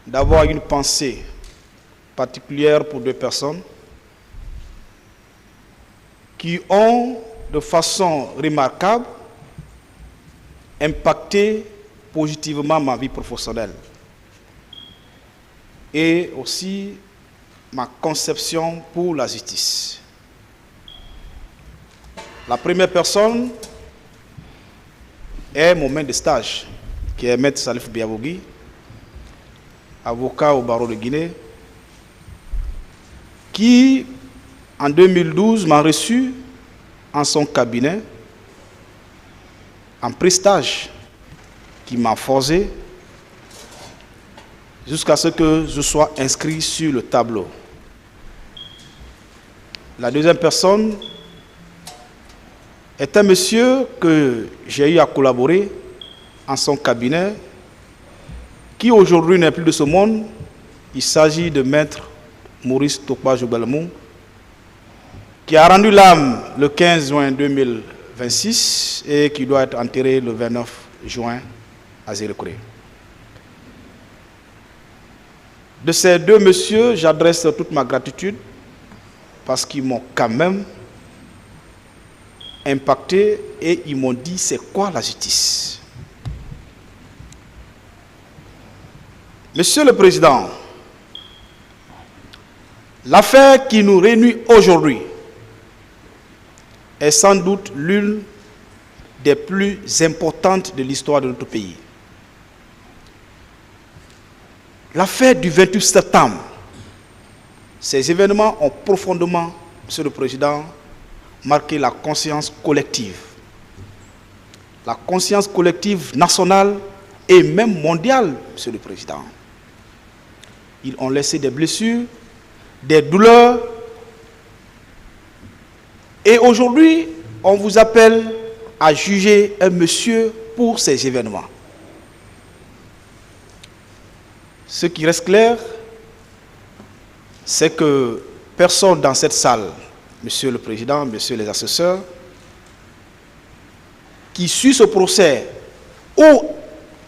d'avoir une pensée particulière pour deux personnes qui ont, de façon remarquable, impacté positivement ma vie professionnelle et aussi ma conception pour la justice. La première personne est mon maître de stage, qui est Maître Salif Biavogui, avocat au barreau de Guinée, qui, en 2012, m'a reçu en son cabinet, en prestage, qui m'a forcé jusqu'à ce que je sois inscrit sur le tableau. La deuxième personne est un monsieur que j'ai eu à collaborer en son cabinet, qui aujourd'hui n'est plus de ce monde. Il s'agit de Maître Maurice Tokpa Jobelemou, qui a rendu l'âme le 15 juin 2026 et qui doit être enterré le 29 juin à Zérekouré. De ces deux messieurs, j'adresse toute ma gratitude parce qu'ils m'ont quand même impacté et ils m'ont dit c'est quoi la justice. Monsieur le Président, l'affaire qui nous réunit aujourd'hui est sans doute l'une des plus importantes de l'histoire de notre pays. L'affaire du 28 septembre, ces événements ont profondément, Monsieur le Président, marqué la conscience collective. La conscience collective nationale et même mondiale, Monsieur le Président. Ils ont laissé des blessures, des douleurs. Et aujourd'hui, on vous appelle à juger un monsieur pour ces événements. Ce qui reste clair, c'est que personne dans cette salle, Monsieur le Président, Messieurs les assesseurs, qui suit ce procès, ou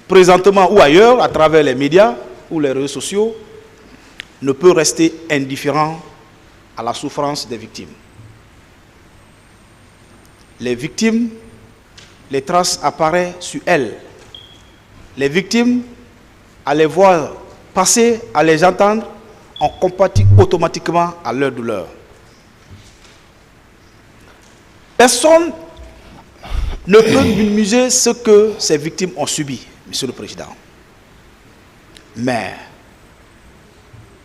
présentement ou ailleurs, à travers les médias ou les réseaux sociaux, ne peut rester indifférent à la souffrance des victimes. Les victimes, les traces apparaissent sur elles. Les victimes, à les voir passer, à les entendre, on compatit automatiquement à leur douleur. Personne ne peut minimiser ce que ces victimes ont subi, Monsieur le Président. Mais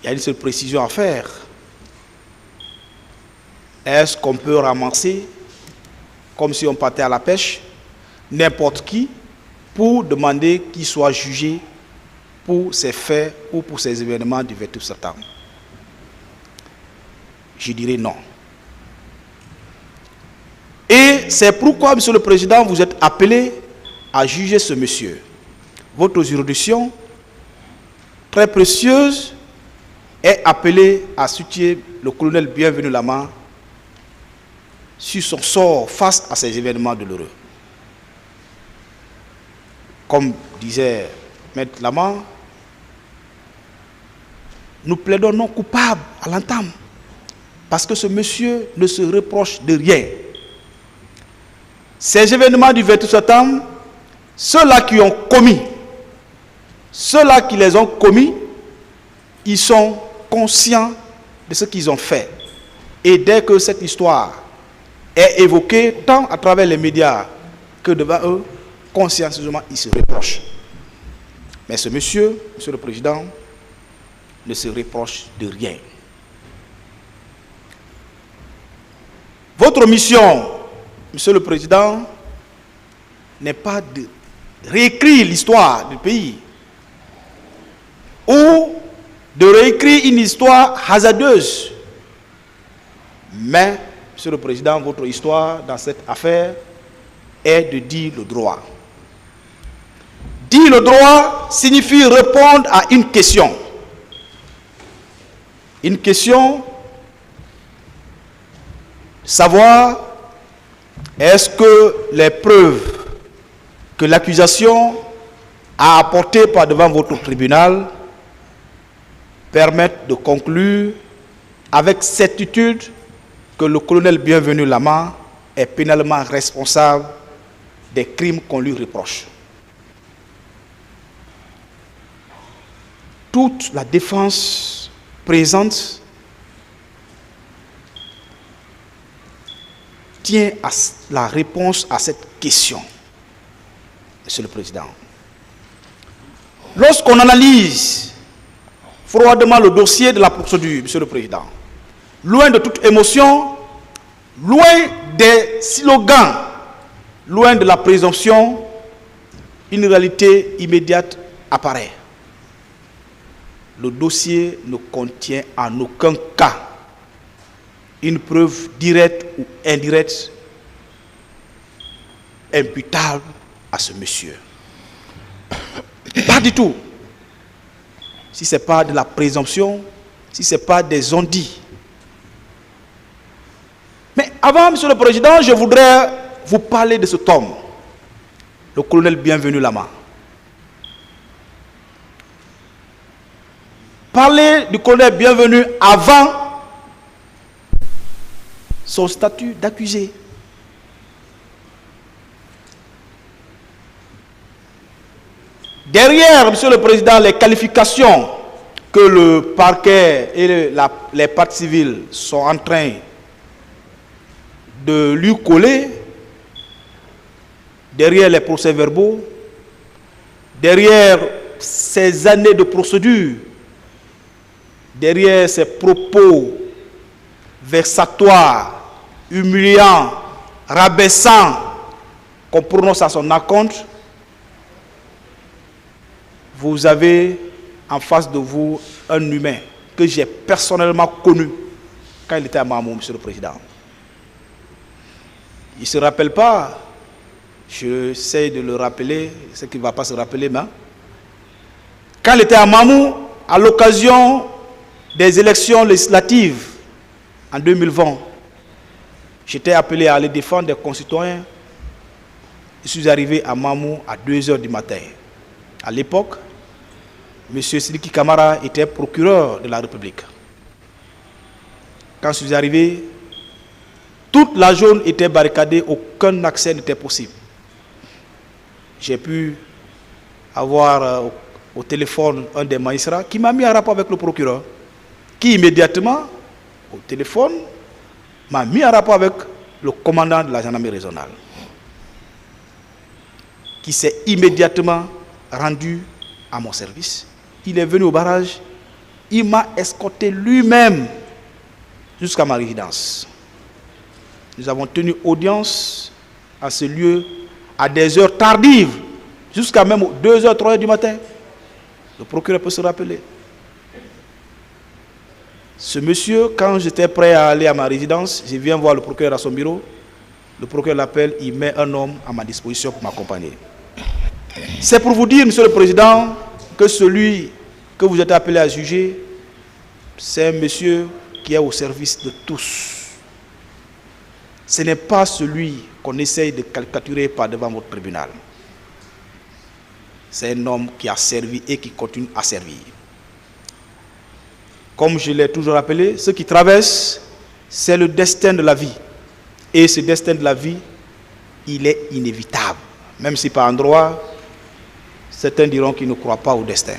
il y a une seule précision à faire. Est-ce qu'on peut ramasser, comme si on partait à la pêche, n'importe qui pour demander qu'il soit jugé pour ces faits ou pour ces événements du 28 septembre? Je dirais non. Et c'est pourquoi, Monsieur le Président, vous êtes appelé à juger ce monsieur. Votre juridiction, très précieuse, est appelée à soutenir le colonel Bienvenu Lama sur son sort face à ces événements douloureux. Comme disait Maître Lama, nous plaidons non coupables à l'entame, parce que ce monsieur ne se reproche de rien. Ces événements du 28 septembre, ceux-là qui ont commis, ceux-là qui les ont commis, ils sont conscients de ce qu'ils ont fait. Et dès que cette histoire est évoquée, tant à travers les médias que devant eux, consciencieusement, ils se reprochent. Mais ce monsieur, Monsieur le Président, ne se reproche de rien. Votre mission, Monsieur le Président, n'est pas de réécrire l'histoire du pays ou de réécrire une histoire hasardeuse. Mais, Monsieur le Président, votre histoire dans cette affaire est de dire le droit. Dire le droit signifie répondre à une question. Une question, savoir est-ce que les preuves que l'accusation a apportées par devant votre tribunal permettent de conclure avec certitude que le colonel Bienvenu Lama est pénalement responsable des crimes qu'on lui reproche. Toute la défense présente tient à la réponse à cette question, Monsieur le Président. Lorsqu'on analyse froidement le dossier de la procédure, Monsieur le Président, loin de toute émotion, loin des slogans, loin de la présomption, une réalité immédiate apparaît. Le dossier ne contient en aucun cas une preuve directe ou indirecte imputable à ce monsieur. Pas du tout. Si ce n'est pas de la présomption, si ce n'est pas des on-dit. Mais avant, Monsieur le Président, je voudrais vous parler de cet homme, le colonel Bienvenu Lama. Parler du colonel Bienvenu avant son statut d'accusé. Derrière, Monsieur le Président, les qualifications que le parquet et les parties civiles sont en train de lui coller, derrière les procès-verbaux, derrière ces années de procédure, derrière ces propos vexatoires, humiliants, rabaissants qu'on prononce à son encontre, vous avez en face de vous un humain que j'ai personnellement connu quand il était à Mamou, Monsieur le Président. Il ne se rappelle pas, j'essaie de le rappeler, c'est qu'il ne va pas se rappeler, mais quand il était à Mamou, à l'occasion des élections législatives en 2020, j'étais appelé à aller défendre des concitoyens. Je suis arrivé à Mamou à 2 h du matin. À l'époque, M. Sidiki Kamara était procureur de la République. Quand je suis arrivé, toute la zone était barricadée, aucun accès n'était possible. J'ai pu avoir au téléphone un des magistrats qui m'a mis en rapport avec le procureur, qui immédiatement, au téléphone, m'a mis en rapport avec le commandant de la gendarmerie régionale, qui s'est immédiatement rendu à mon service. Il est venu au barrage, il m'a escorté lui-même jusqu'à ma résidence. Nous avons tenu audience à ce lieu à des heures tardives, jusqu'à même 2 h, 3 h du matin. Le procureur peut se rappeler. Ce monsieur, quand j'étais prêt à aller à ma résidence, je viens voir le procureur à son bureau. Le procureur l'appelle, il met un homme à ma disposition pour m'accompagner. C'est pour vous dire, Monsieur le Président, que celui que vous êtes appelé à juger, c'est un monsieur qui est au service de tous. Ce n'est pas celui qu'on essaye de caricaturer par devant votre tribunal. C'est un homme qui a servi et qui continue à servir. Comme je l'ai toujours rappelé, ce qui traverse, c'est le destin de la vie. Et ce destin de la vie, il est inévitable. Même si par endroit, certains diront qu'ils ne croient pas au destin.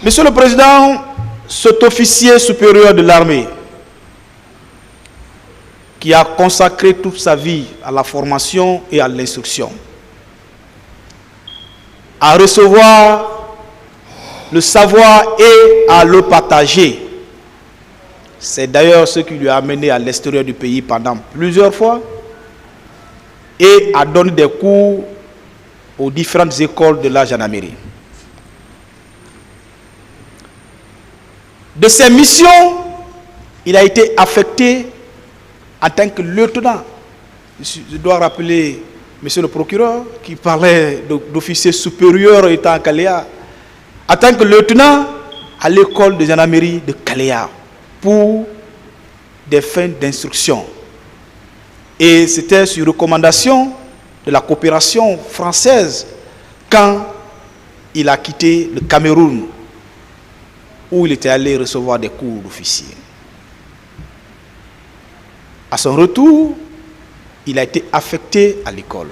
Monsieur le Président, cet officier supérieur de l'armée, qui a consacré toute sa vie à la formation et à l'instruction, à recevoir le savoir et à le partager. C'est d'ailleurs ce qui lui a amené à l'extérieur du pays pendant plusieurs fois et a donné des cours aux différentes écoles de la gendarmerie. De ses missions, il a été affecté en tant que lieutenant. Je dois rappeler monsieur le procureur qui parlait d'officier supérieur étant à Kaléa, en tant que lieutenant à l'école de gendarmerie de Kaléa pour des fins d'instruction. Et c'était sur recommandation de la coopération française quand il a quitté le Cameroun, où il était allé recevoir des cours d'officier. À son retour, il a été affecté à l'école.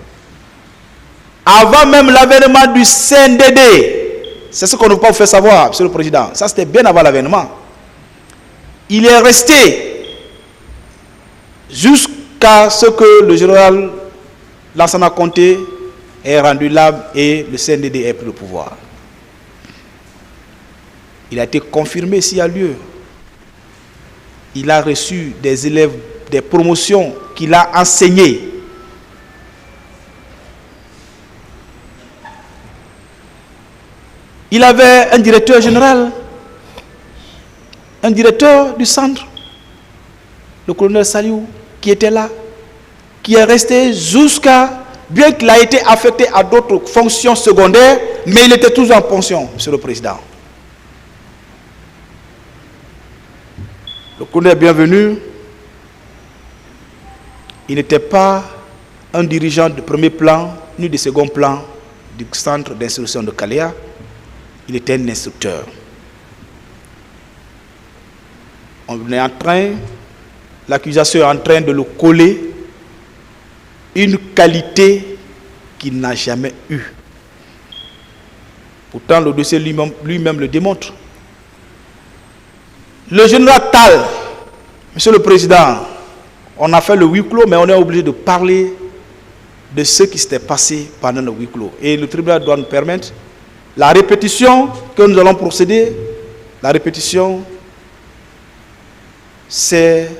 Avant même l'avènement du CNDD, c'est ce qu'on ne peut pas vous faire savoir, Monsieur le Président, ça c'était bien avant l'avènement. Il est resté jusqu'à ce que le général Lansana Conté ait rendu l'âme et le CNDD ait pris le pouvoir. Il a été confirmé s'il y a lieu. Il a reçu des élèves, des promotions qu'il a enseignées. Il avait un directeur général, un directeur du centre, le colonel Saliou, qui était là, qui est resté jusqu'à, bien qu'il a été affecté à d'autres fonctions secondaires, mais il était toujours en pension, Monsieur le Président. Le colonel Bienvenu, il n'était pas un dirigeant de premier plan, ni de second plan du centre d'instruction de Kaléa. Il était un instructeur. On est en train, l'accusation est en train de le coller une qualité qu'il n'a jamais eue. Pourtant, le dossier lui-même le démontre. Le général Tal, Monsieur le Président, on a fait le huis clos, mais on est obligé de parler de ce qui s'était passé pendant le huis clos. Et le tribunal doit nous permettre la répétition que nous allons procéder. La répétition, c'est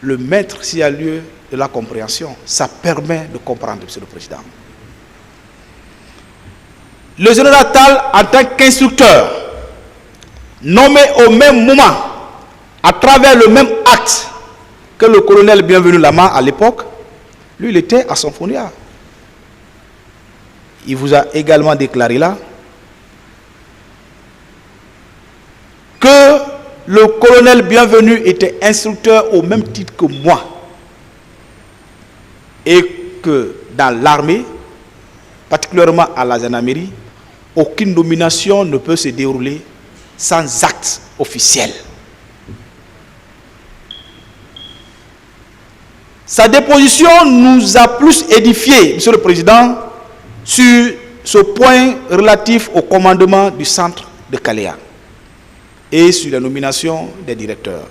le maître, s'il y a lieu, de la compréhension. Ça permet de comprendre, Monsieur le Président. Le général Tal, en tant qu'instructeur, nommé au même moment, à travers le même acte que le colonel Bienvenu Lama à l'époque, lui, il était à Symphonia. Il vous a également déclaré là que le colonel Bienvenu était instructeur au même titre que moi et que dans l'armée, particulièrement à la gendarmerie, aucune nomination ne peut se dérouler sans acte officiel. Sa déposition nous a plus édifié, Monsieur le Président, sur ce point relatif au commandement du centre de Kaléa et sur la nomination des directeurs.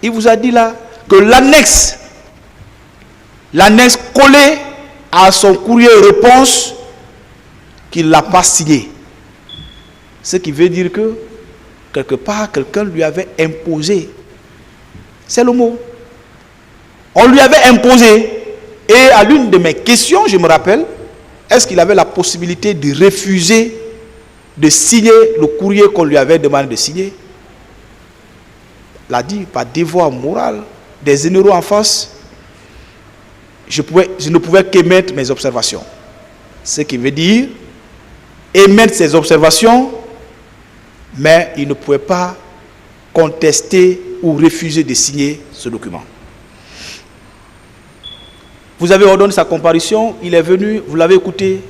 Il vous a dit là que l'annexe collée à son courrier réponse, qu'il ne l'a pas signé. Ce qui veut dire que, quelque part, quelqu'un lui avait imposé. C'est le mot. On lui avait imposé. Et à l'une de mes questions, je me rappelle, est-ce qu'il avait la possibilité de refuser de signer le courrier qu'on lui avait demandé de signer? Il a dit, par devoir moral, des généraux en face, je ne pouvais qu'émettre mes observations. Ce qui veut dire émettre ses observations, mais il ne pouvait pas contester ou refuser de signer ce document. Vous avez ordonné sa comparution, il est venu, vous l'avez écouté,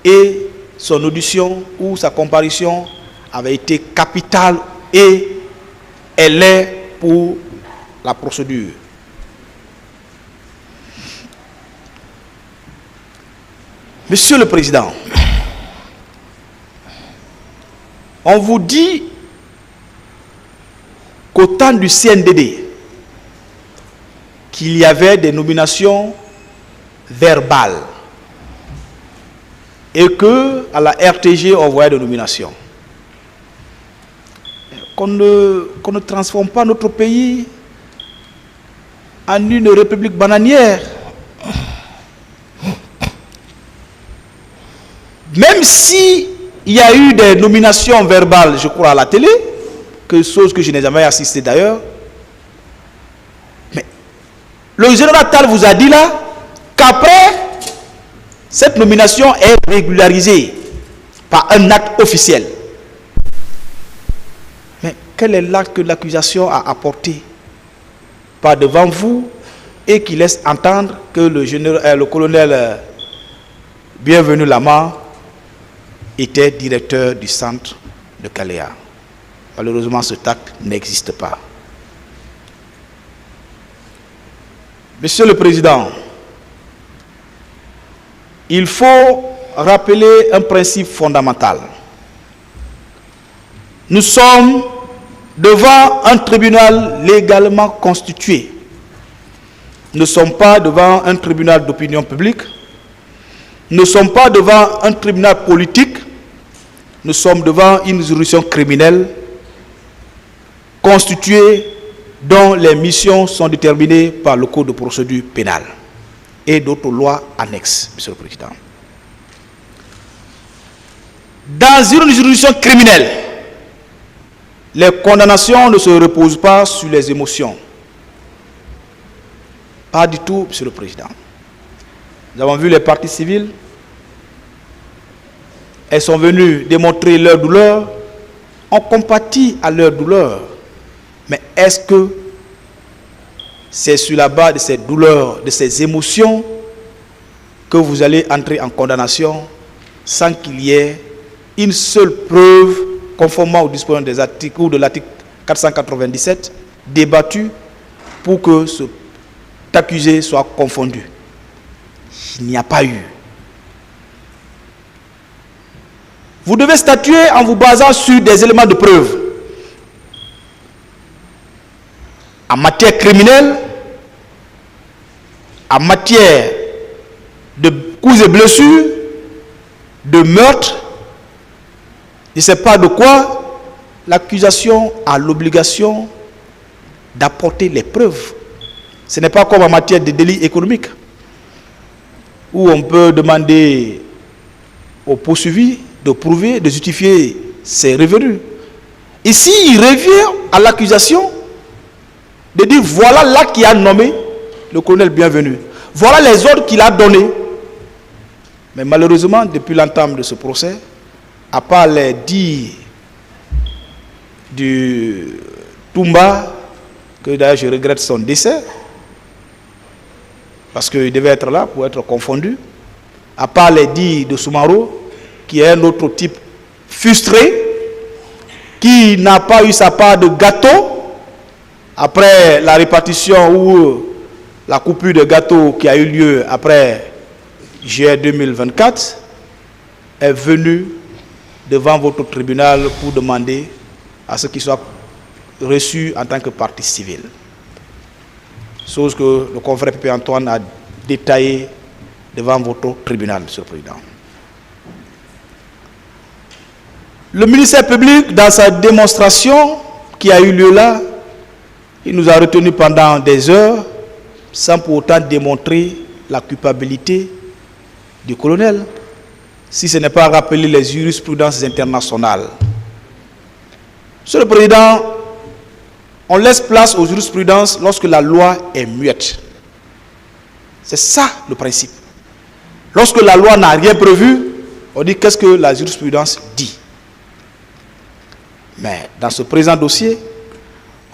et son audition ou sa comparution avait été capitale et elle est pour la procédure. Monsieur le Président, on vous dit qu'au temps du CNDD, qu'il y avait des nominations verbales et que à la RTG on voyait des nominations. Qu'on ne transforme pas notre pays en une république bananière. Même si il y a eu des nominations verbales, je crois, à la télé, chose que je n'ai jamais assisté d'ailleurs, mais le général Tal vous a dit là qu'après, cette nomination est régularisée par un acte officiel. Mais quel est l'acte que l'accusation a apporté par devant vous et qui laisse entendre que le colonel Bienvenu Lama était directeur du centre de Kaléa. Malheureusement, ce acte n'existe pas. Monsieur le Président, il faut rappeler un principe fondamental. Nous sommes devant un tribunal légalement constitué. Nous ne sommes pas devant un tribunal d'opinion publique. Nous ne sommes pas devant un tribunal politique. Nous sommes devant une juridiction criminelle constituée dont les missions sont déterminées par le Code de procédure pénale et d'autres lois annexes, Monsieur le Président. Dans une juridiction criminelle, les condamnations ne se reposent pas sur les émotions. Pas du tout, Monsieur le Président. Nous avons vu les parties civiles. Elles sont venues démontrer leur douleur. On compatit à leur douleur. Mais est-ce que c'est sur la base de ces douleurs, de ces émotions, que vous allez entrer en condamnation sans qu'il y ait une seule preuve conformément aux dispositions des articles ou de l'article 497 débattu pour que cet accusé soit confondu? Il n'y a pas eu. Vous devez statuer en vous basant sur des éléments de preuve. En matière criminelle, en matière de coups et blessures, de meurtre, je ne sais pas de quoi, l'accusation a l'obligation d'apporter les preuves. Ce n'est pas comme en matière de délits économiques, où on peut demander aux poursuivis de prouver, de justifier ses revenus. Ici, il revient à l'accusation de dire voilà là qui a nommé le colonel Bienvenu. Voilà les ordres qu'il a donnés. Mais malheureusement, depuis l'entame de ce procès, à part les dires du Toumba, que d'ailleurs je regrette son décès, parce qu'il devait être là pour être confondu, à part les dires de Soumaro, qui est un autre type frustré, qui n'a pas eu sa part de gâteau, après la répartition ou la coupure de gâteau qui a eu lieu après juillet 2024, est venu devant votre tribunal pour demander à ce qu'il soit reçu en tant que partie civile. Chose que le confrère Pépé Antoine a détaillé devant votre tribunal, Monsieur le Président. Le ministère public, dans sa démonstration qui a eu lieu là, il nous a retenus pendant des heures sans pour autant démontrer la culpabilité du colonel, si ce n'est pas rappeler les jurisprudences internationales. Monsieur le Président, on laisse place aux jurisprudences lorsque la loi est muette. C'est ça le principe. Lorsque la loi n'a rien prévu, on dit qu'est-ce que la jurisprudence dit. Mais dans ce présent dossier,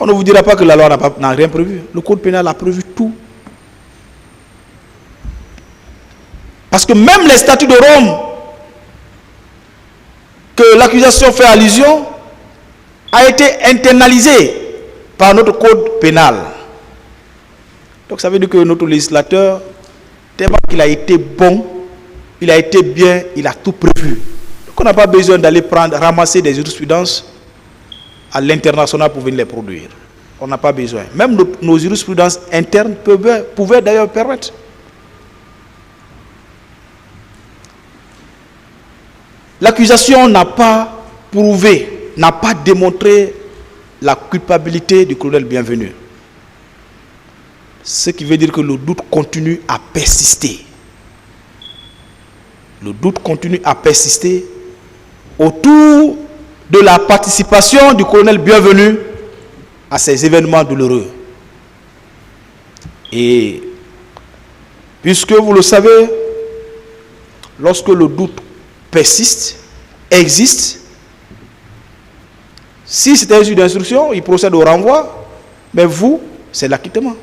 on ne vous dira pas que la loi n'a rien prévu. Le code pénal a prévu tout. Parce que même les statuts de Rome, que l'accusation fait allusion, a été internalisé par notre code pénal. Donc ça veut dire que notre législateur, tellement qu'il a été bon, il a été bien, il a tout prévu. Donc on n'a pas besoin d'aller ramasser des jurisprudences à l'international pour venir les produire. On n'a pas besoin. Même nos jurisprudences internes pouvaient d'ailleurs permettre. L'accusation n'a pas prouvé, n'a pas démontré la culpabilité du colonel Bienvenu. Ce qui veut dire que le doute continue à persister. Le doute continue à persister autour de la participation du colonel Bienvenu à ces événements douloureux. Et puisque vous le savez, lorsque le doute persiste, existe, si c'est un juge d'instruction, il procède au renvoi, mais vous, c'est l'acquittement.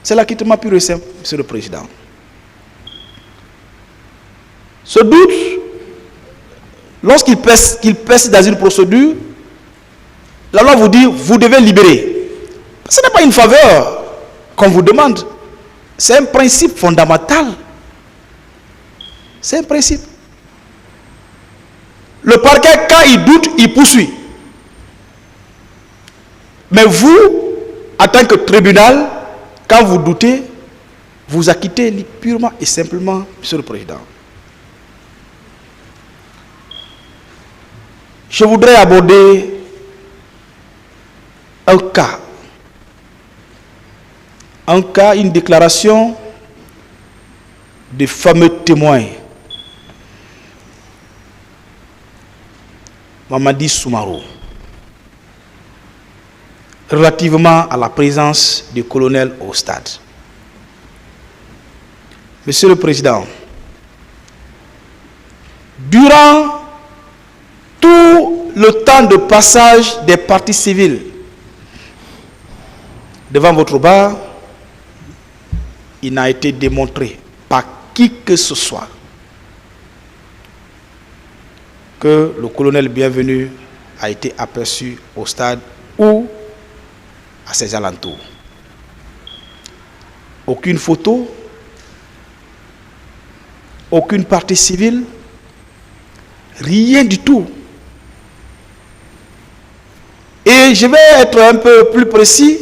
C'est l'acquittement pur et simple, Monsieur le Président. Ce doute, lorsqu'il persiste dans une procédure, la loi vous dit, vous devez libérer. Ce n'est pas une faveur qu'on vous demande. C'est un principe fondamental. C'est un principe. Le parquet, quand il doute, il poursuit. Mais vous, en tant que tribunal, quand vous doutez, vous acquittez purement et simplement, Monsieur le Président. Je voudrais aborder un cas, une déclaration des fameux témoins. Mamadi Soumaro, relativement à la présence du colonel au stade. Monsieur le Président, durant tout le temps de passage des parties civiles devant votre bar, il n'a été démontré par qui que ce soit que le colonel Bienvenu a été aperçu au stade ou à ses alentours. Aucune photo, aucune partie civile, rien du tout. Et je vais être un peu plus précis,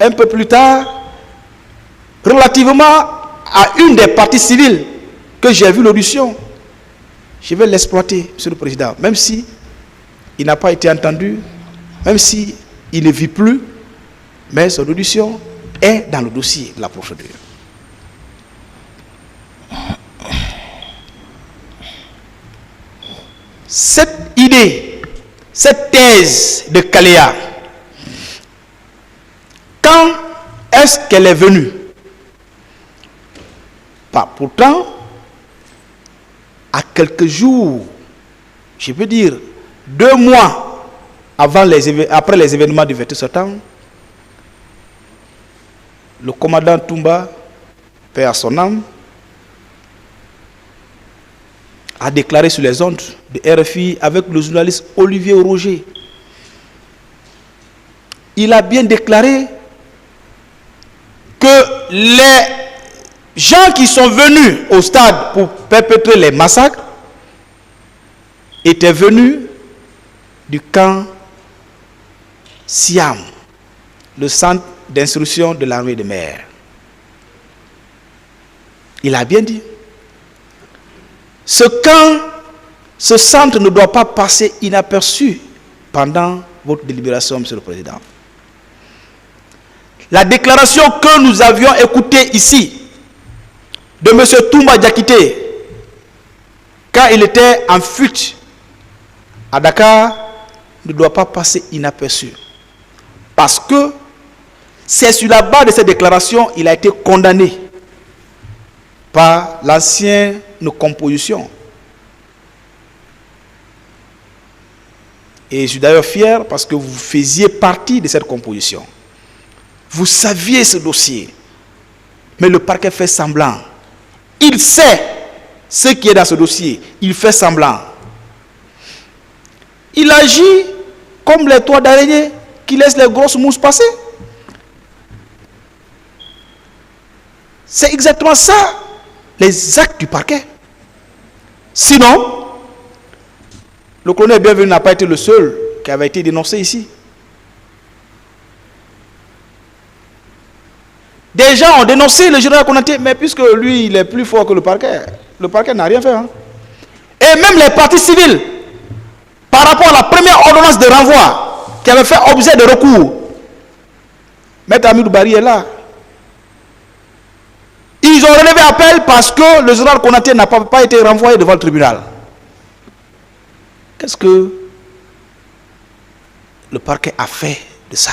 un peu plus tard, relativement à une des parties civiles que j'ai vu l'audition. Je vais l'exploiter, Monsieur le Président, même si il n'a pas été entendu, même si il ne vit plus, mais son audition est dans le dossier de la procédure. Cette idée, cette thèse de Kaléa, quand est-ce qu'elle est venue? Pas pourtant, à quelques jours, je peux dire 2 mois après les événements du 28 septembre, le commandant Toumba, paix à son âme, a déclaré sur les ondes de RFI avec le journaliste Olivier Roger. Il a bien déclaré que les gens qui sont venus au stade pour perpétrer les massacres étaient venus du camp Siam, le centre d'instruction de l'armée de mer. Il a bien dit. Ce camp, ce centre ne doit pas passer inaperçu pendant votre délibération, Monsieur le Président. La déclaration que nous avions écoutée ici de M. Toumba Diakité, quand il était en fuite à Dakar, ne doit pas passer inaperçu. Parce que c'est sur la base de cette déclaration qu'il a été condamné par l'ancienne composition. Et je suis d'ailleurs fier parce que vous faisiez partie de cette composition. Vous saviez ce dossier, mais le parquet fait semblant. Il sait ce qui est dans ce dossier. Il fait semblant. Il agit comme les toits d'araignée qui laissent les grosses mousses passer. C'est exactement ça, les actes du parquet. Sinon, le colonel Bienvenu n'a pas été le seul qui avait été dénoncé ici. Des gens ont dénoncé le général Konaté, mais puisque lui, il est plus fort que le parquet n'a rien fait. Hein. Et même les parties civiles, par rapport à la première ordonnance de renvoi qui avait fait objet de recours, Maître Amidou Bari est là. Ils ont relevé appel parce que le général Konaté n'a pas été renvoyé devant le tribunal. Qu'est-ce que le parquet a fait de ça?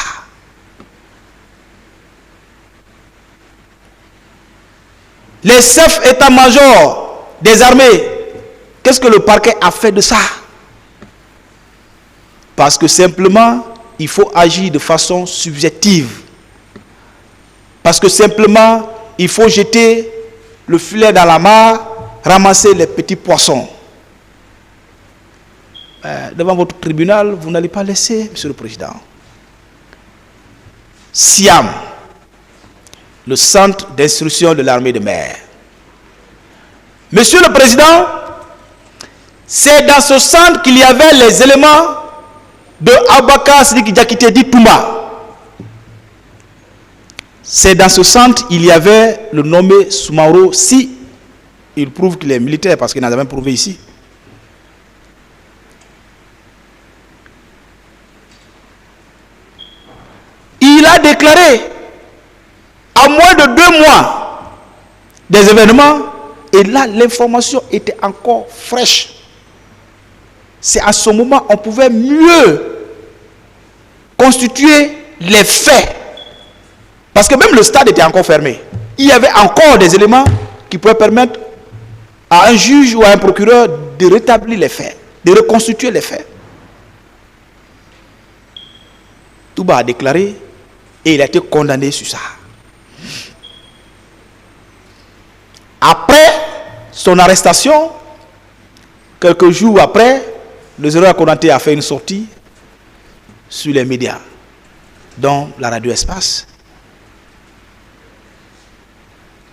Les chefs état-major des armées, qu'est-ce que le parquet a fait de ça? Parce que simplement, il faut agir de façon subjective. Parce que simplement, il faut jeter le filet dans la mare ramasser les petits poissons. Devant votre tribunal, vous n'allez pas laisser, Monsieur le Président. SIAM, le centre d'instruction de l'armée de mer. Monsieur le Président, c'est dans ce centre qu'il y avait les éléments de Abakar Sidiki Diakité dit Toumba. C'est dans ce centre qu'il y avait le nommé Soumaro, si il prouve qu'il est militaire, parce qu'il n'a jamais prouvé ici. Il a déclaré, à moins de 2 mois des événements, et là l'information était encore fraîche. C'est à ce moment qu'on pouvait mieux constituer les faits. Parce que même le stade était encore fermé. Il y avait encore des éléments qui pouvaient permettre à un juge ou à un procureur de rétablir les faits, de reconstituer les faits. Touba a déclaré et il a été condamné sur ça. Après son arrestation, quelques jours après, le général Konaté a fait une sortie sur les médias, dont la radio Espace,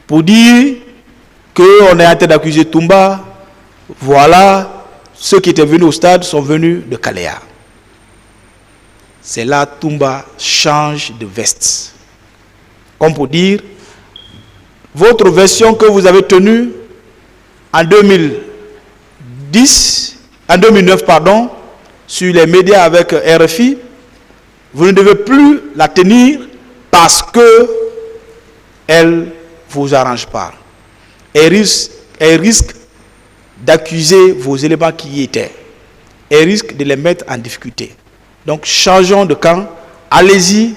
pour dire qu'on est en train d'accuser Toumba. Voilà, ceux qui étaient venus au stade sont venus de Kaléa. C'est là Toumba change de veste. Comme pour dire, votre version que vous avez tenue en 2009, sur les médias avec RFI, vous ne devez plus la tenir parce que elle vous arrange pas. Elle risque d'accuser vos éléments qui y étaient. Elle risque de les mettre en difficulté. Donc changeons de camp, allez-y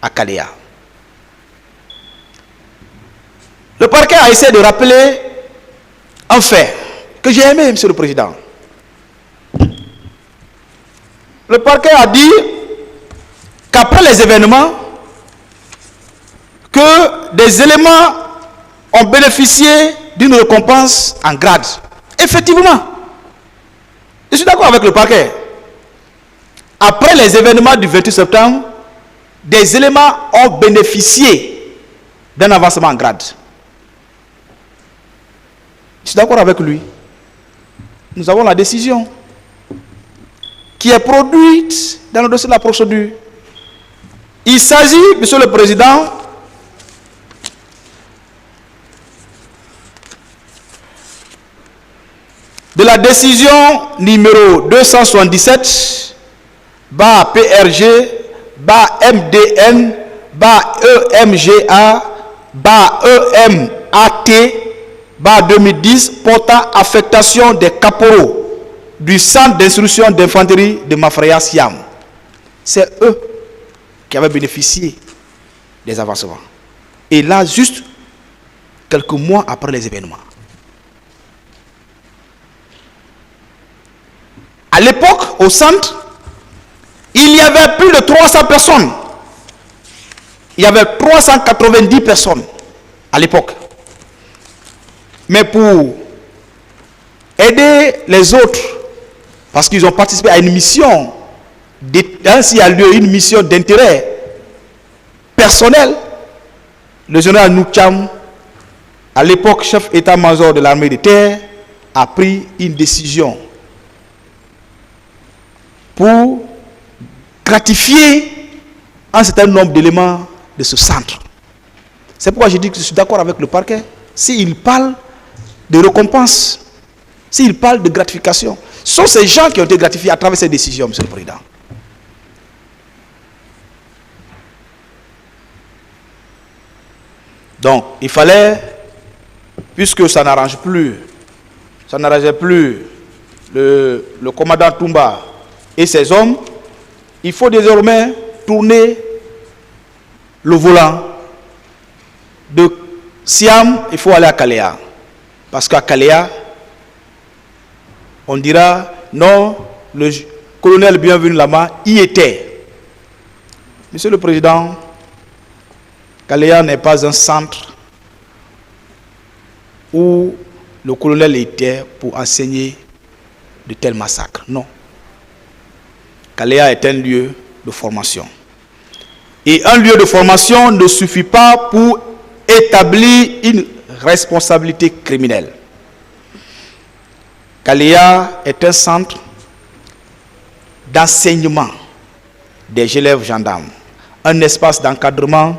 à Kaléa. Le parquet a essayé de rappeler un fait que j'ai aimé, Monsieur le Président. Le parquet a dit qu'après les événements, que des éléments ont bénéficié d'une récompense en grade. Effectivement, je suis d'accord avec le parquet. Après les événements du 28 septembre, des éléments ont bénéficié d'un avancement en grade. Je suis d'accord avec lui. Nous avons la décision qui est produite dans le dossier de la procédure. Il s'agit, Monsieur le Président, de la décision numéro 277 PRG MDN EMGA EMAT 2010 portant affectation des caporaux du centre d'instruction d'infanterie de Mafraya Siam. C'est eux qui avaient bénéficié des avancements. Et là, juste quelques mois après les événements. À l'époque, au centre, il y avait plus de 300 personnes. Il y avait 390 personnes à l'époque. Mais pour aider les autres, parce qu'ils ont participé à une mission, ainsi a lieu une mission d'intérêt personnel, le général Noukcham, à l'époque chef état-major de l'armée de terre, a pris une décision pour gratifier un certain nombre d'éléments de ce centre. C'est pourquoi je dis que je suis d'accord avec le parquet. S'il parle de récompense, s'il parle de gratification, ce sont ces gens qui ont été gratifiés à travers ces décisions, Monsieur le Président. Donc, il fallait, puisque ça n'arrangeait plus le commandant Toumba et ses hommes, il faut désormais tourner le volant de Siam, il faut aller à Kaléa. Parce qu'à Kaléa, on dira, non, le colonel Bienvenu Lama y était. Monsieur le Président, Kaléa n'est pas un centre où le colonel était pour enseigner de tels massacres. Non. Kalea est un lieu de formation. Et un lieu de formation ne suffit pas pour établir une responsabilité criminelle. Kalea est un centre d'enseignement des élèves gendarmes, un espace d'encadrement,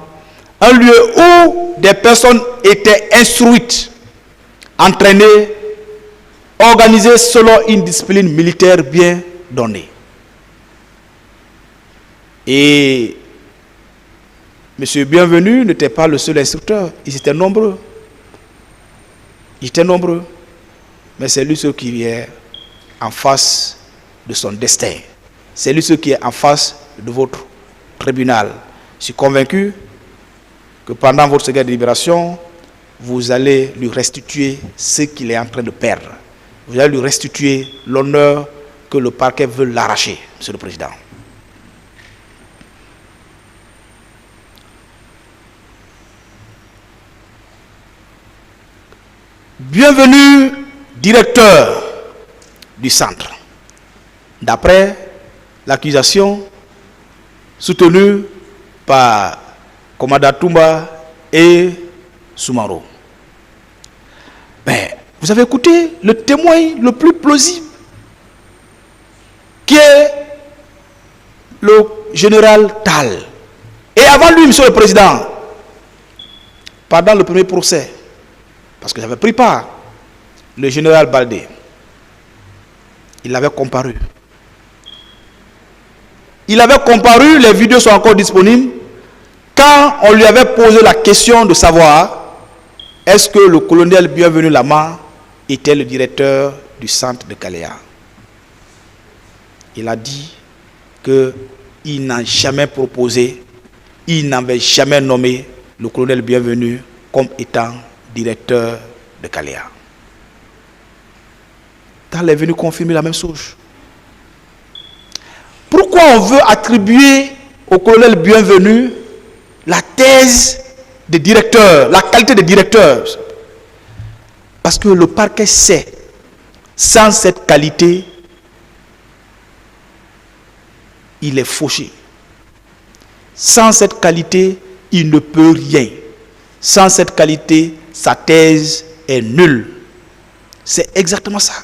un lieu où des personnes étaient instruites, entraînées, organisées selon une discipline militaire bien donnée. Et M. Bienvenu n'était pas le seul instructeur, ils étaient nombreux. Mais c'est lui seul qui est en face de son destin. C'est lui seul qui est en face de votre tribunal. Je suis convaincu que pendant votre seconde délibération, vous allez lui restituer ce qu'il est en train de perdre. Vous allez lui restituer l'honneur que le parquet veut l'arracher, Monsieur le Président. Bienvenue, directeur du centre. D'après l'accusation soutenue par Komanda Toumba et Soumaro. Mais vous avez écouté le témoin le plus plausible, qui est le général Tal. Et avant lui, Monsieur le Président, pendant le premier procès, parce que j'avais pris part, le général Baldé, il avait comparu. Il avait comparu, les vidéos sont encore disponibles, quand on lui avait posé la question de savoir est-ce que le colonel Bienvenu Lama était le directeur du centre de Kalea. Il a dit qu'il n'a jamais proposé, il n'avait jamais nommé le colonel Bienvenu comme étant directeur de Kalea. Tal est venu confirmer la même chose. Pourquoi on veut attribuer au colonel Bienvenu la thèse de directeur, la qualité de directeur? Parce que le parquet sait, sans cette qualité, il est fauché. Sans cette qualité, il ne peut rien. Sans cette qualité, sa thèse est nulle. C'est exactement ça.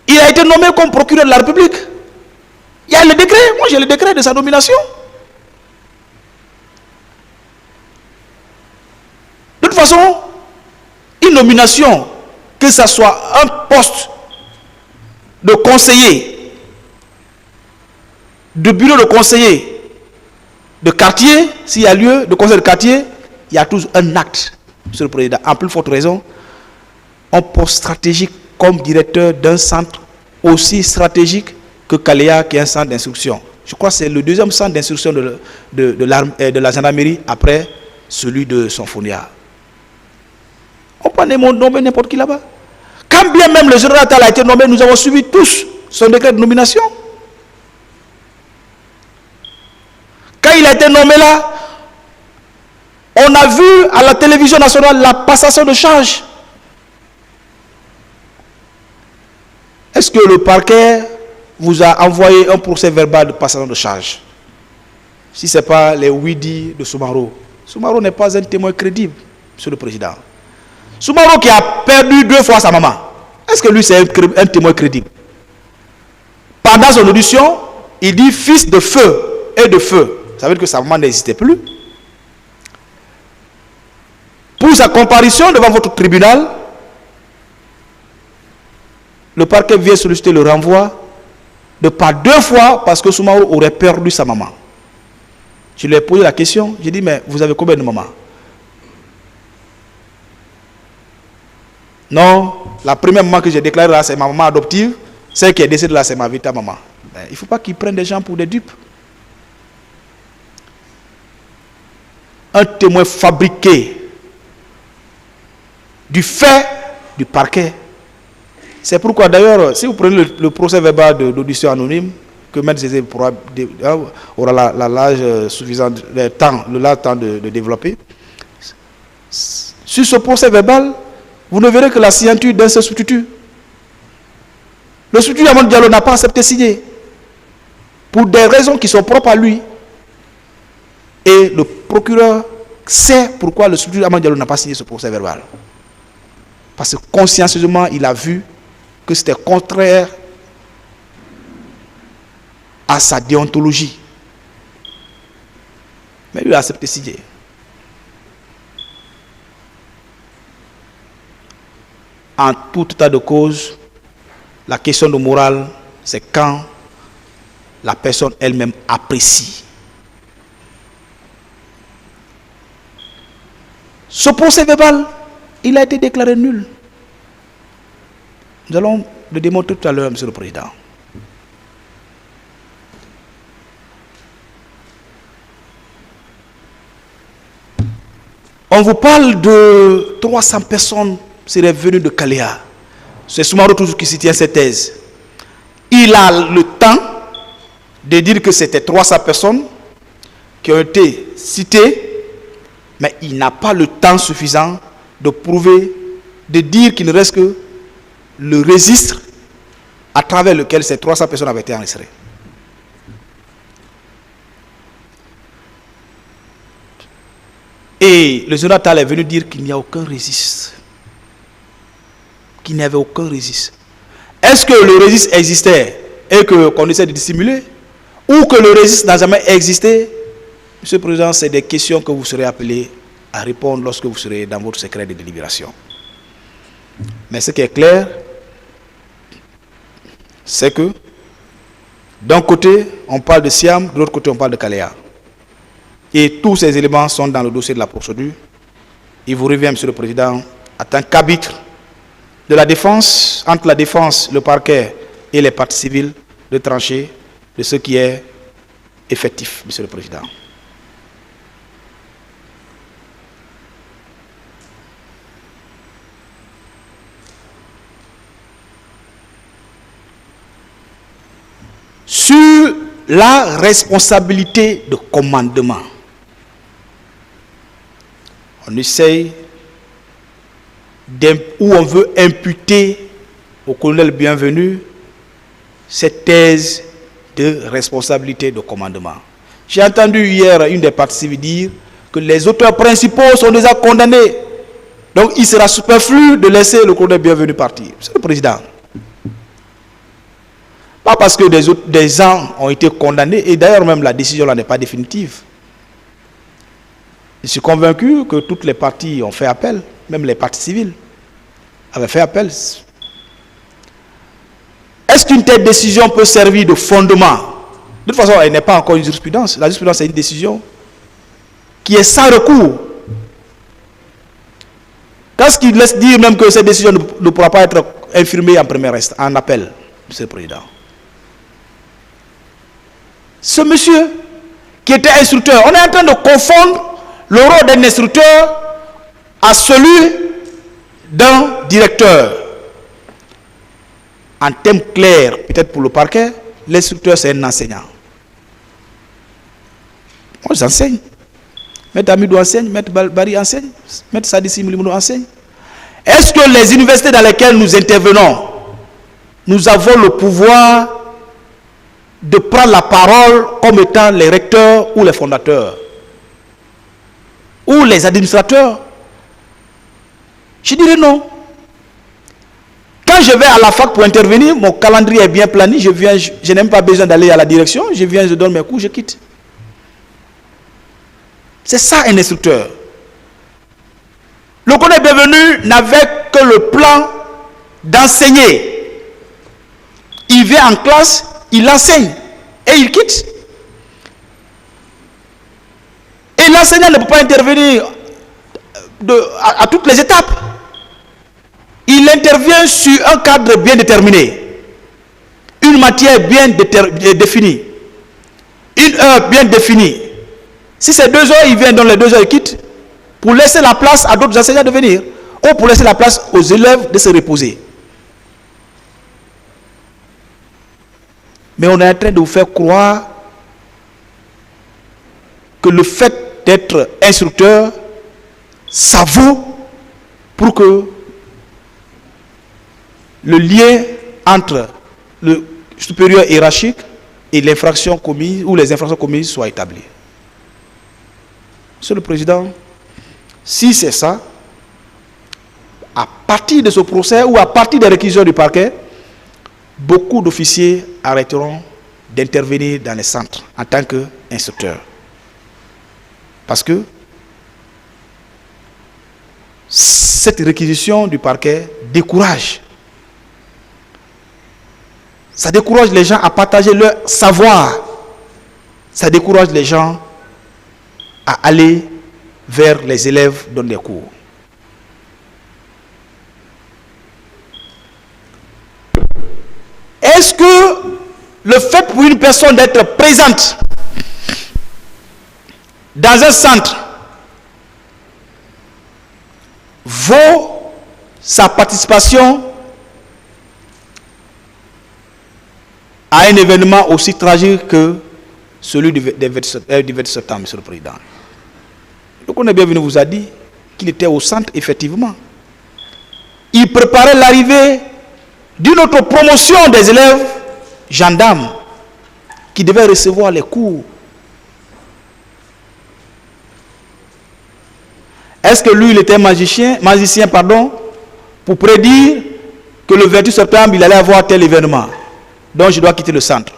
Il a été nommé comme procureur de la République. Il y a le décret. Moi, j'ai le décret de sa nomination. De toute façon, une nomination, que ce soit un poste de conseiller, de bureau de conseiller, de quartier, s'il y a lieu, de conseil de quartier, il y a toujours un acte, Monsieur le Président. En plus forte raison, un poste stratégique comme directeur d'un centre aussi stratégique que Kalea, qui est un centre d'instruction. Je crois que c'est le deuxième centre d'instruction de la gendarmerie après celui de Sonfonia. On peut nommer n'importe qui là-bas. Quand bien même le général Tal a été nommé, nous avons suivi tous son décret de nomination. Quand il a été nommé là, on a vu à la télévision nationale la passation de charge. Est-ce que le parquet vous a envoyé un procès verbal de passation de charge? Si ce n'est pas les oui-dits de Soumaro. Soumaro n'est pas un témoin crédible, Monsieur le Président. Soumaro qui a perdu 2 fois sa maman. Est-ce que lui c'est un témoin crédible? Pendant son audition, il dit fils de feu et de feu. Ça veut dire que sa maman n'existait plus. Pour sa comparution devant votre tribunal, le parquet vient solliciter le renvoi de pas 2 fois parce que Soumaro aurait perdu sa maman. Je lui ai posé la question, j'ai dit mais vous avez combien de mamans? Non, la première maman que j'ai déclarée là, c'est ma maman adoptive. Celle qui est décédée là, c'est ma véritable maman. Mais il ne faut pas qu'ils prennent des gens pour des dupes. Un témoin fabriqué du fait du parquet. C'est pourquoi d'ailleurs, si vous prenez le procès verbal d'audition anonyme, que M. Zézé aura l'âge suffisant, le temps de développer. Sur ce procès verbal, vous ne verrez que la signature d'un seul substitut. Le substitut Amadou Diallo n'a pas accepté de signer, pour des raisons qui sont propres à lui. Et le procureur sait pourquoi le substitut Amadou Diallo n'a pas signé ce procès verbal. Parce que consciencieusement, il a vu que c'était contraire à sa déontologie. Mais lui a accepté de signer. En tout état de cause, la question de morale, c'est quand la personne elle-même apprécie. Ce procès verbal, il a été déclaré nul. Nous allons le démontrer tout à l'heure, Monsieur le Président. On vous parle de 300 personnes qui seraient venues de Kaléa. C'est Soumaoro toujours qui tient cette thèse. Il a le temps de dire que c'était 300 personnes qui ont été citées, mais il n'a pas le temps suffisant de prouver, de dire qu'il ne reste que le registre à travers lequel ces 300 personnes avaient été enregistrées. Et le général Tal est venu dire qu'il n'y a aucun registre. Qu'il n'y avait aucun registre. Est-ce que le registre existait et qu'on essaie de dissimuler? Ou que le registre n'a jamais existé? Monsieur le Président, c'est des questions que vous serez appelé à répondre lorsque vous serez dans votre secret de délibération. Mais ce qui est clair, c'est que d'un côté, on parle de Siam, de l'autre côté, on parle de Kaléa. Et tous ces éléments sont dans le dossier de la procédure. Il vous revient, Monsieur le Président, en tant qu'arbitre de la défense, entre la défense, le parquet et les parties civiles, de trancher de ce qui est effectif, Monsieur le Président. Sur la responsabilité de commandement, on essaye où on veut imputer au colonel Bienvenu cette thèse de responsabilité de commandement. J'ai entendu hier une des parties civiles dire que les auteurs principaux sont déjà condamnés. Donc il sera superflu de laisser le colonel Bienvenu partir. C'est le président. Pas parce que des gens ont été condamnés, et d'ailleurs même la décision là n'est pas définitive. Je suis convaincu que toutes les parties ont fait appel, même les parties civiles avaient fait appel. Est-ce qu'une telle décision peut servir de fondement? De toute façon, elle n'est pas encore une jurisprudence. La jurisprudence, c'est une décision qui est sans recours. Qu'est-ce qui laisse dire même que cette décision ne pourra pas être infirmée en appel, Monsieur le Président? Ce monsieur qui était instructeur, on est en train de confondre le rôle d'un instructeur à celui d'un directeur. En termes clairs, peut-être pour le parquet, l'instructeur c'est un enseignant. Moi j'enseigne. Maître Amidou enseigne, Maître Bari enseigne, Maître Sadissi Moulimounou enseigne. Est-ce que les universités dans lesquelles nous intervenons, nous avons le pouvoir de prendre la parole comme étant les recteurs ou les fondateurs ou les administrateurs? Je dirais non. Quand je vais à la fac pour intervenir, mon calendrier est bien planifié, je n'ai même pas besoin d'aller à la direction, je viens, je donne mes cours, je quitte. C'est ça un instructeur. Le colonel Bienvenu n'avait que le plan d'enseigner. Il vient en classe, il enseigne et il quitte. Et l'enseignant ne peut pas intervenir à toutes les étapes. Il intervient sur un cadre bien déterminé, une matière bien définie, une heure bien définie. Si c'est 2 heures, il vient dans les 2 heures, il quitte, pour laisser la place à d'autres enseignants de venir, ou pour laisser la place aux élèves de se reposer. Mais on est en train de vous faire croire que le fait d'être instructeur, ça vaut pour que le lien entre le supérieur hiérarchique et l'infraction commise ou les infractions commises soit établi. Monsieur le Président, si c'est ça, à partir de ce procès ou à partir des réquisitions du parquet, beaucoup d'officiers arrêteront d'intervenir dans les centres en tant qu'instructeurs. Parce que cette réquisition du parquet décourage. Ça décourage les gens à partager leur savoir. Ça décourage les gens à aller vers les élèves dans des cours. Est-ce que le fait pour une personne d'être présente dans un centre vaut sa participation à un événement aussi tragique que celui du 27 septembre, Monsieur le Président? Le qu'on est bienvenu vous a dit qu'il était au centre, effectivement. Il préparait l'arrivée d'une autre promotion des élèves gendarmes qui devaient recevoir les cours. Est-ce que lui, il était magicien, pour prédire que le 28 septembre, il allait avoir tel événement, donc je dois quitter le centre?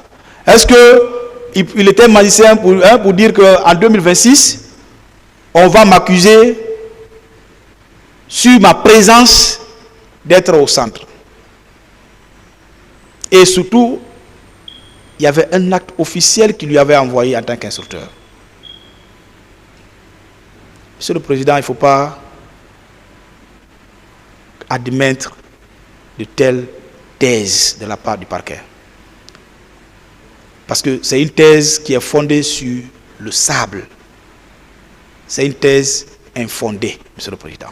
Est-ce qu'il était magicien pour dire qu'en 2026, on va m'accuser sur ma présence d'être au centre? Et surtout, il y avait un acte officiel qui lui avait envoyé en tant qu'instructeur. Monsieur le Président, il ne faut pas admettre de telles thèses de la part du parquet. Parce que c'est une thèse qui est fondée sur le sable. C'est une thèse infondée, Monsieur le Président.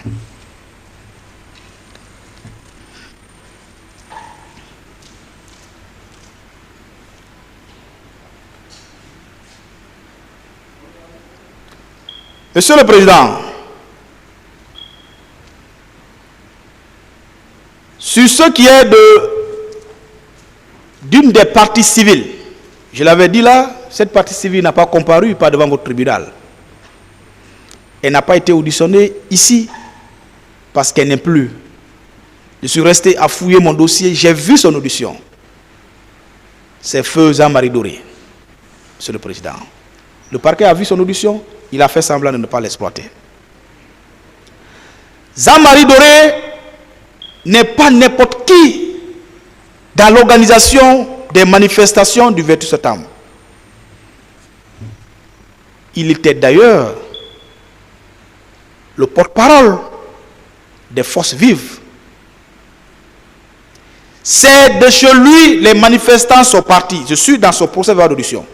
Monsieur le Président, sur ce qui est d'une des parties civiles, je l'avais dit là, cette partie civile n'a pas comparu, pas devant votre tribunal. Elle n'a pas été auditionnée ici, parce qu'elle n'est plus. Je suis resté à fouiller mon dossier, j'ai vu son audition. C'est feu Jean-Marie Doré, Monsieur le Président. Le parquet a vu son audition, il a fait semblant de ne pas l'exploiter. Jean-Marie Doré n'est pas n'importe qui dans l'organisation des manifestations du 28 septembre. Il était d'ailleurs le porte-parole des forces vives. C'est de chez lui les manifestants sont partis. Je suis dans son procès verbal d'audition.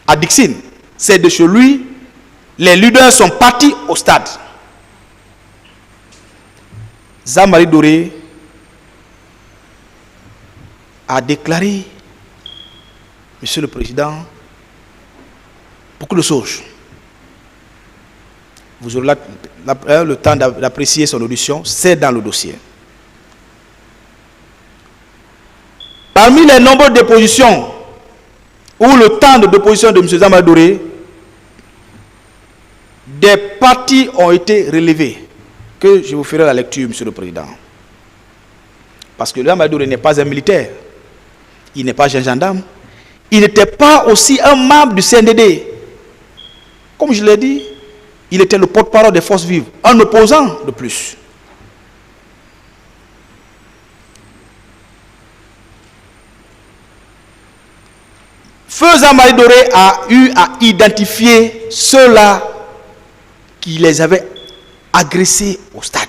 À Dixine, c'est de chez lui, les leaders sont partis au stade. Jean-Marie Doré a déclaré, Monsieur le Président, beaucoup de choses. Vous aurez le temps d'apprécier son audition, c'est dans le dossier. Parmi les nombreuses dépositions, ou le temps de déposition de M. Jean-Marie Doré, des parties ont été relevées, que je vous ferai la lecture, Monsieur le Président. Parce que Jean-Marie Doré n'est pas un militaire, il n'est pas un gendarme, il n'était pas aussi un membre du CNDD. Comme je l'ai dit, il était le porte-parole des forces vives, un opposant de plus. Feu Jean-Marie Doré a eu à identifier ceux-là qui les avaient agressés au stade.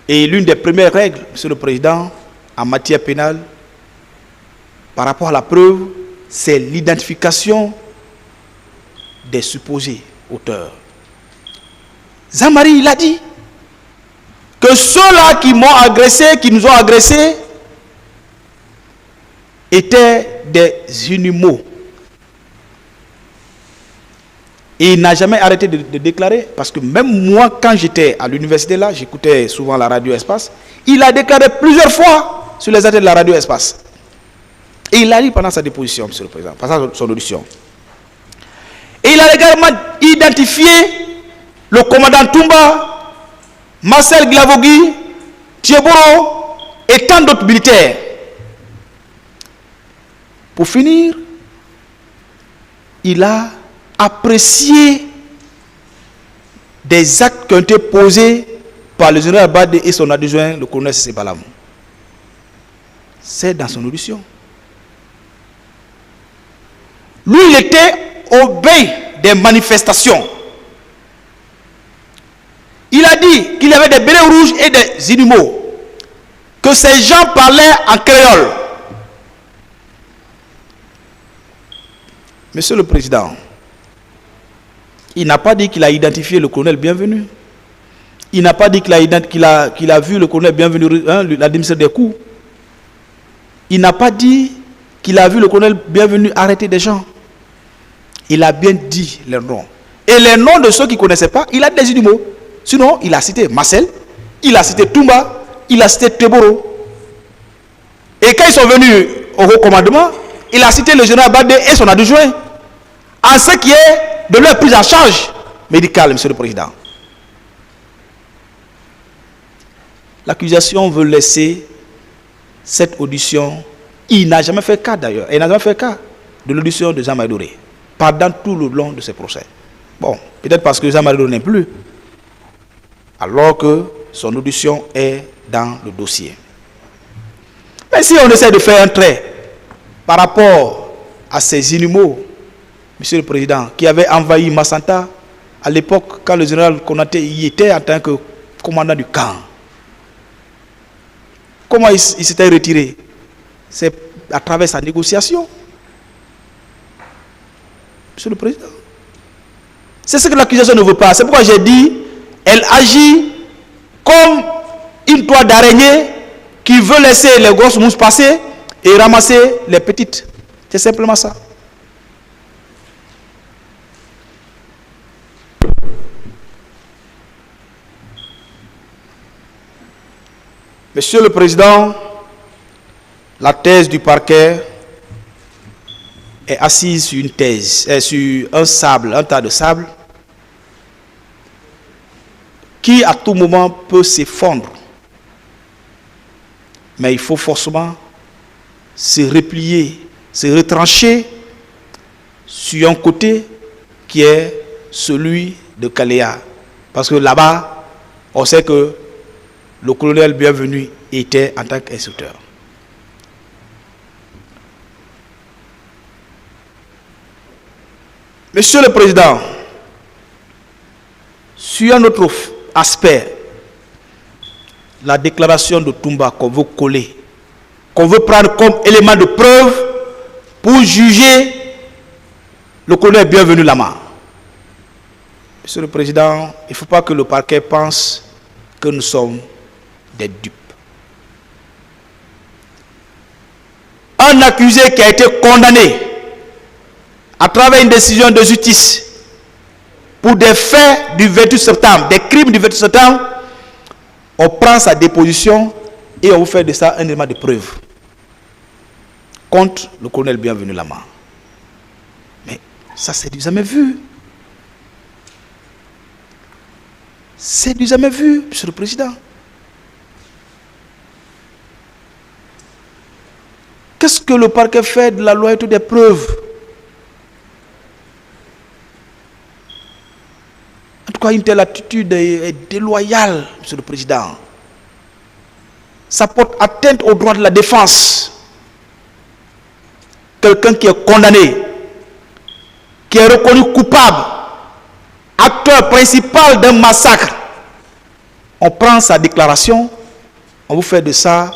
Et l'une des premières règles, Monsieur le Président, en matière pénale, par rapport à la preuve, c'est l'identification des supposés auteurs. Jean-Marie, il a dit que ceux-là qui m'ont agressé, qui nous ont agressés, étaient des animaux. Et il n'a jamais arrêté de déclarer, parce que même moi, quand j'étais à l'université là, j'écoutais souvent la radio Espace, il a déclaré plusieurs fois sur les antennes de la radio Espace. Et il a dit pendant sa déposition, Monsieur le Président, pendant son audition. Et il a également identifié le commandant Toumba, Marcel Glavogui, Thieboro et tant d'autres militaires. Pour finir, il a apprécié des actes qui ont été posés par le général Badé et son adjoint, le colonel Sebalam. C'est dans son audition. Lui, il était au bain des manifestations. Il a dit qu'il y avait des bérets rouges et des animaux, que ces gens parlaient en créole. Monsieur le Président, il n'a pas dit qu'il a identifié le colonel Bienvenu. Il n'a pas dit qu'il a vu le colonel Bienvenu, l'administrateur des coups. Il n'a pas dit qu'il a vu le colonel Bienvenu arrêter des gens. Il a bien dit les noms. Et les noms de ceux qui ne connaissaient pas, il a des animaux. Sinon, il a cité Marcel, il a cité Toumba, il a cité Teboro. Et quand ils sont venus au haut commandement, il a cité le général Badé et son adjoint. En ce qui est de leur prise en charge médicale, Monsieur le Président. L'accusation veut laisser cette audition. Il n'a jamais fait cas d'ailleurs. Il n'a jamais fait cas de l'audition de Jean Maïdoré pendant tout le long de ces procès. Bon, peut-être parce que Jean Maïdoré n'est plus, alors que son audition est dans le dossier. Mais si on essaie de faire un trait par rapport à ces animaux, Monsieur le Président, qui avaient envahi Massanta à l'époque quand le général Konaté y était en tant que commandant du camp, comment il s'était retiré? C'est à travers sa négociation. Monsieur le Président, c'est ce que l'accusation ne veut pas. C'est pourquoi j'ai dit, elle agit comme une toile d'araignée qui veut laisser les grosses mousses passer et ramasser les petites. C'est simplement ça. Monsieur le Président, la thèse du parquet est assise sur une thèse, sur un tas de sable qui à tout moment peut s'effondrer. Mais il faut forcément se replier, se retrancher sur un côté qui est celui de Kaléa. Parce que là-bas, on sait que le colonel Bienvenu était en tant qu'instructeur. Monsieur le Président, sur un autre aspect, la déclaration de Toumba qu'on veut coller, qu'on veut prendre comme élément de preuve pour juger le colonel Bienvenu Lama. Monsieur le Président, il ne faut pas que le parquet pense que nous sommes des dupes. Un accusé qui a été condamné à travers une décision de justice pour des faits du 28 septembre, des crimes du 28 septembre, on prend sa déposition et on vous fait de ça un élément de preuve contre le colonel Bienvenu Lama. Mais ça, c'est du jamais vu. C'est du jamais vu, Monsieur le Président. Qu'est-ce que le parquet fait de la loyauté des preuves? En tout cas, une telle attitude est déloyale, Monsieur le Président. Ça porte atteinte aux droits de la défense. Quelqu'un qui est condamné, qui est reconnu coupable, acteur principal d'un massacre, on prend sa déclaration, on vous fait de ça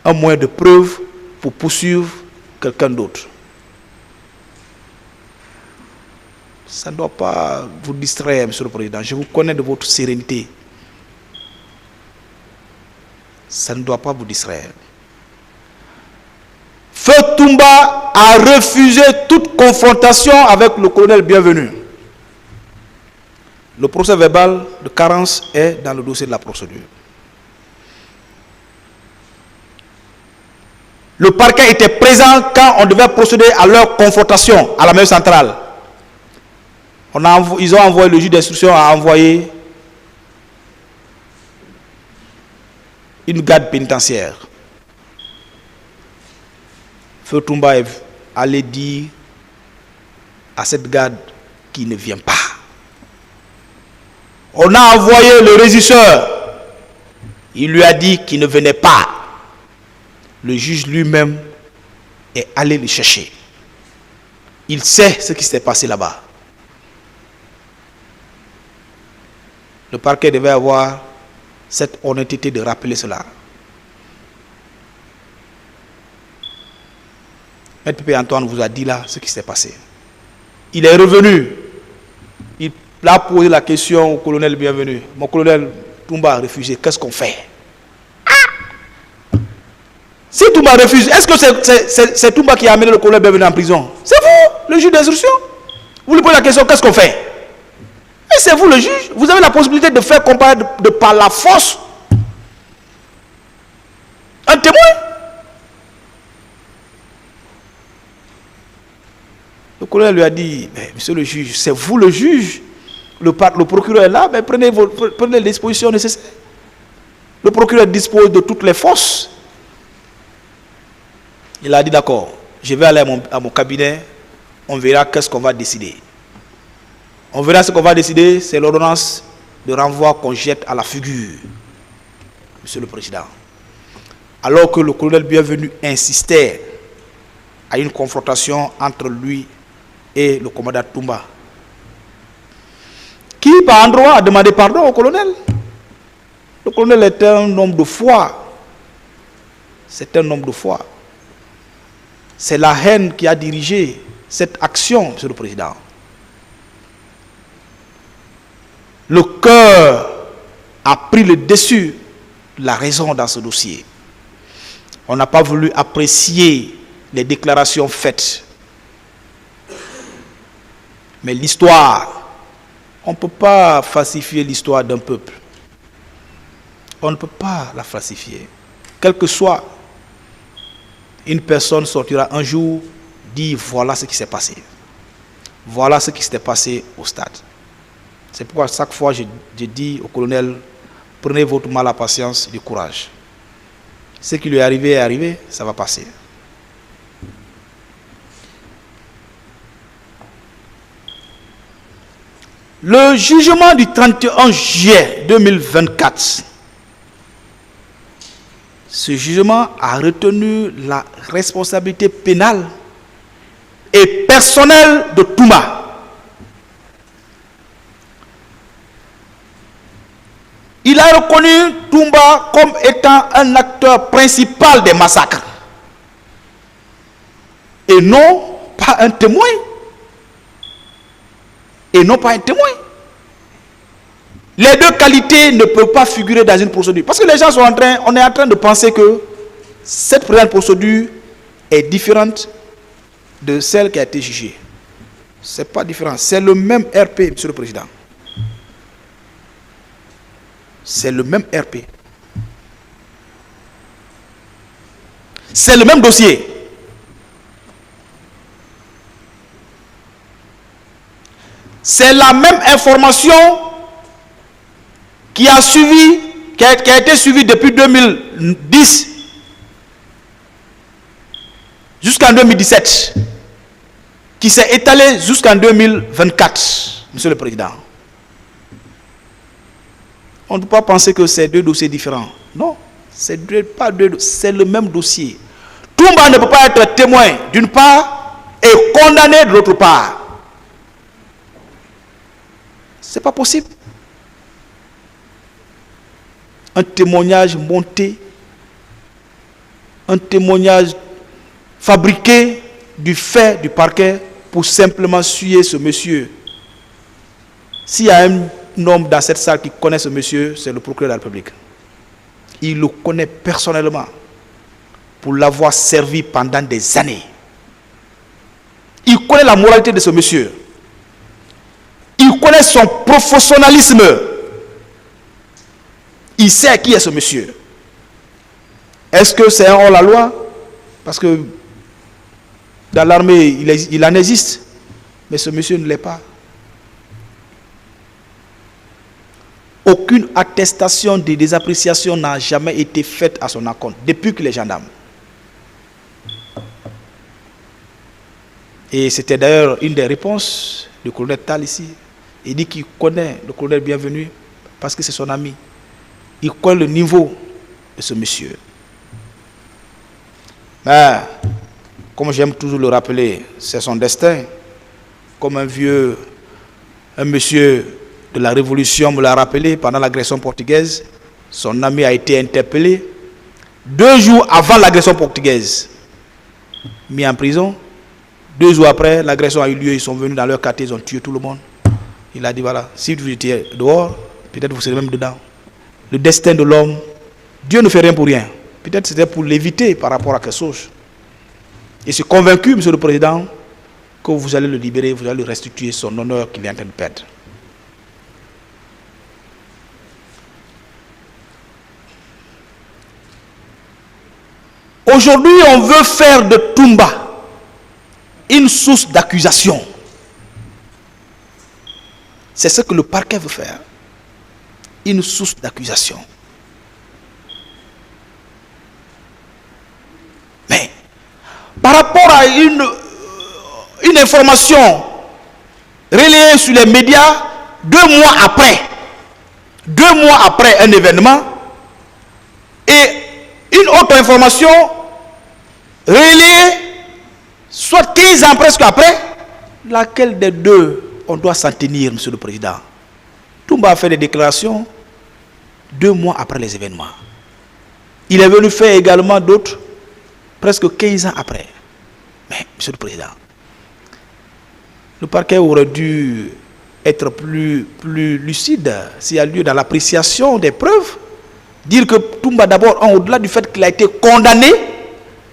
un moyen de preuve pour poursuivre quelqu'un d'autre. Ça ne doit pas vous distraire, Monsieur le Président. Je vous connais de votre sérénité. Ça ne doit pas vous distraire. Feu Toumba a refusé toute confrontation avec le colonel Bienvenu. Le procès verbal de carence est dans le dossier de la procédure. Le parquet était présent quand on devait procéder à leur confrontation à la même centrale. Ils ont envoyé, le juge d'instruction a envoyé une garde pénitentiaire. Feu Toumba est allé dire à cette garde qu'il ne vient pas. On a envoyé le régisseur. Il lui a dit qu'il ne venait pas. Le juge lui-même est allé le chercher. Il sait ce qui s'est passé là-bas. Le parquet devait avoir cette honnêteté de rappeler cela. Maître Pépé Antoine vous a dit là ce qui s'est passé. Il est revenu. Il a posé la question au colonel Bienvenu. Mon colonel Toumba a refusé. Qu'est-ce qu'on fait? Si Toumba refuse, est-ce que c'est Toumba qui a amené le colonel Bienvenu en prison? C'est vous, le juge d'instruction. Vous lui posez la question, qu'est-ce qu'on fait? Et c'est vous le juge. Vous avez la possibilité de faire comparaître de par la force un témoin. Le colonel lui a dit, monsieur le juge, c'est vous le juge. Le procureur est là, prenez les dispositions nécessaires. Le procureur dispose de toutes les forces. Il a dit d'accord, je vais aller à mon cabinet, on verra qu'est-ce qu'on va décider. On verra ce qu'on va décider, c'est l'ordonnance de renvoi qu'on jette à la figure, monsieur le président. Alors que le colonel Bienvenu insistait à une confrontation entre lui et le commandant Toumba, qui par endroit a demandé pardon au colonel. Le colonel est un homme de foi. C'est un homme de foi. C'est la haine qui a dirigé cette action, monsieur le président. Le cœur a pris le dessus de la raison dans ce dossier. On n'a pas voulu apprécier les déclarations faites. Mais l'histoire, on ne peut pas falsifier l'histoire d'un peuple. On ne peut pas la falsifier. Quel que soit, une personne sortira un jour, dire voilà ce qui s'est passé. Voilà ce qui s'est passé au stade. C'est pourquoi chaque fois je dis au colonel, prenez votre mal à patience, du courage. Ce qui lui est arrivé, ça va passer. Le jugement du 31 juillet 2024, ce jugement a retenu la responsabilité pénale et personnelle de Toumba. Il a reconnu Toumba comme étant un acteur principal des massacres et non pas un témoin. Et non pas un témoin. Les deux qualités ne peuvent pas figurer dans une procédure. Parce que les gens on est en train de penser que cette présente procédure est différente de celle qui a été jugée. Ce n'est pas différent. C'est le même RP, monsieur le président. C'est le même RP. C'est le même dossier. C'est la même information qui a été suivie depuis 2010 jusqu'en 2017, qui s'est étalée jusqu'en 2024, monsieur le président. On ne peut pas penser que c'est deux dossiers différents. Non, c'est le même dossier. Toumba ne peut pas être témoin d'une part et condamné de l'autre part. Ce n'est pas possible. Un témoignage monté, un témoignage fabriqué du fait du parquet pour simplement suyer ce monsieur. S'il y a un homme dans cette salle qui connaît ce monsieur, c'est le procureur de la République. Il le connaît personnellement pour l'avoir servi pendant des années. Il connaît la moralité de ce monsieur. Il connaît son professionnalisme. Il sait qui est ce monsieur. Est-ce que c'est un hors-la-loi? Parce que dans l'armée, il en existe. Mais ce monsieur ne l'est pas. Aucune attestation de désappréciation n'a jamais été faite à son encontre depuis qu'il est gendarme. Et c'était d'ailleurs une des réponses du colonel Tal ici. Il dit qu'il connaît le colonel Bienvenu parce que c'est son ami. Il connaît le niveau de ce monsieur. Mais, comme j'aime toujours le rappeler, c'est son destin. Comme un monsieur de la Révolution me l'a rappelé pendant l'agression portugaise, son ami a été interpellé 2 jours avant l'agression portugaise, mis en prison. 2 jours après, l'agression a eu lieu, ils sont venus dans leur quartier, ils ont tué tout le monde. Il a dit voilà, si vous étiez dehors, peut-être vous serez même dedans. Le destin de l'homme, Dieu ne fait rien pour rien. Peut-être c'était pour l'éviter par rapport à quelque chose. Et je suis convaincu, Monsieur le Président, que vous allez le libérer, vous allez lui restituer son honneur qu'il est en train de perdre. Aujourd'hui, on veut faire de Toumba une source d'accusation. C'est ce que le parquet veut faire. Une source d'accusation. Mais, par rapport à une information relayée sur les médias 2 mois après un événement, et une autre information relayée soit 15 ans presque après, laquelle des deux on doit s'en tenir, Monsieur le Président? Toumba a fait des déclarations 2 mois après les événements. Il est venu faire également d'autres presque 15 ans après. Mais, Monsieur le Président, le parquet aurait dû être plus lucide s'il y a lieu dans l'appréciation des preuves. Dire que Toumba, d'abord, au-delà du fait qu'il a été condamné,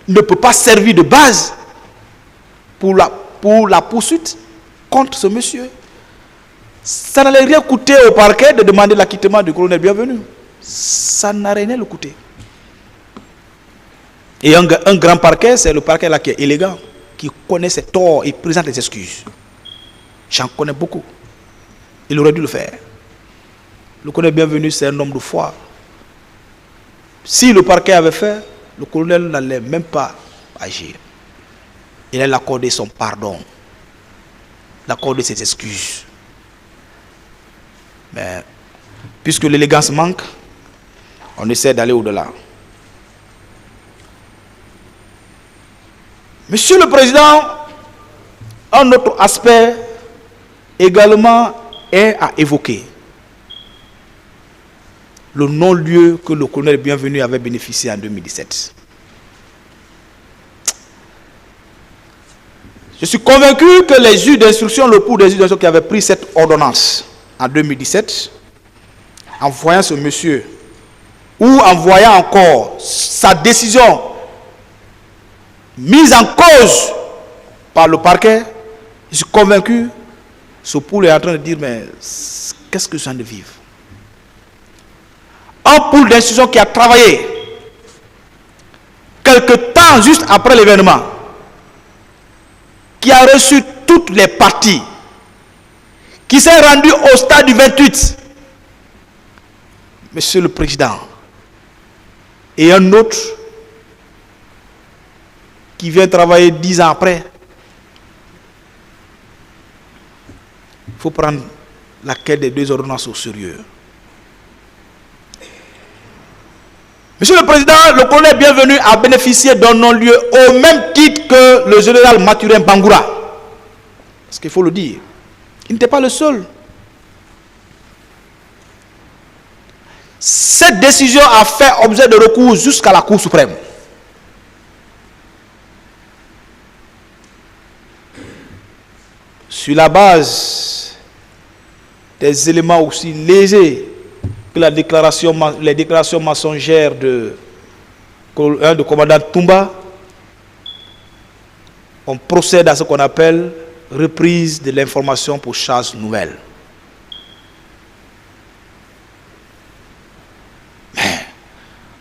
ne peut pas servir de base pour la poursuite contre ce monsieur. Ça n'allait rien coûter au parquet de demander l'acquittement du colonel Bienvenu. Ça n'a rien le coûté. Et un grand parquet, c'est le parquet là qui est élégant, qui connaît ses torts et présente les excuses. J'en connais beaucoup. Il aurait dû le faire. Le colonel Bienvenu, c'est un homme de foi. Si le parquet avait fait, le colonel n'allait même pas agir. Il allait accorder son pardon, l'accorder ses excuses. Mais puisque l'élégance manque, on essaie d'aller au-delà. Monsieur le Président, un autre aspect également est à évoquer. Le non-lieu que le colonel Bienvenu avait bénéficié en 2017. Je suis convaincu que les juges d'instruction, le pouls des juges d'instruction qui avaient pris cette ordonnance en 2017, en voyant ce monsieur, ou en voyant encore sa décision mise en cause par le parquet, je suis convaincu, ce pouls est en train de dire, mais qu'est-ce que je viens de vivre? Un pouls d'instruction qui a travaillé quelque temps juste après l'événement, qui a reçu toutes les parties, qui s'est rendu au stade du 28, Monsieur le Président, et un autre qui vient travailler 10 ans après. Il faut prendre laquelle des deux ordonnances au sérieux. Monsieur le Président, le colonel Bienvenu a bénéficié d'un non-lieu au même titre que le général Mathurin Bangoura. Parce qu'il faut le dire, il n'était pas le seul. Cette décision a fait objet de recours jusqu'à la Cour suprême. Sur la base des éléments aussi lésés que les déclarations mensongères de commandant Toumba, on procède à ce qu'on appelle reprise de l'information pour charge nouvelle. Mais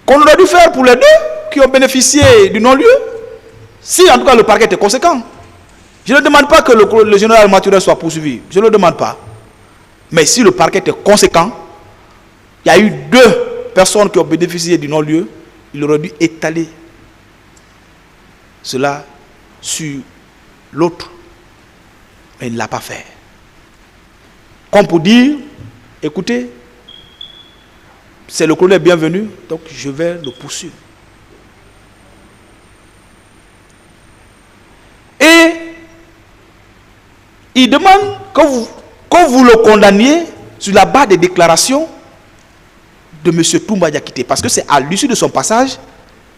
qu'on aurait dû faire pour les deux qui ont bénéficié du non-lieu, si en tout cas le parquet était conséquent. Je ne demande pas que le général Mathurin soit poursuivi, je ne le demande pas. Mais si le parquet était conséquent, il y a eu 2 personnes qui ont bénéficié du non-lieu, il aurait dû étaler cela sur l'autre. Mais il ne l'a pas fait. Comme pour dire, écoutez, c'est le colonel bienvenu, donc je vais le poursuivre. Et il demande que vous le condamniez sur la base des déclarations de M. Toumba Diakité. Parce que c'est à l'issue de son passage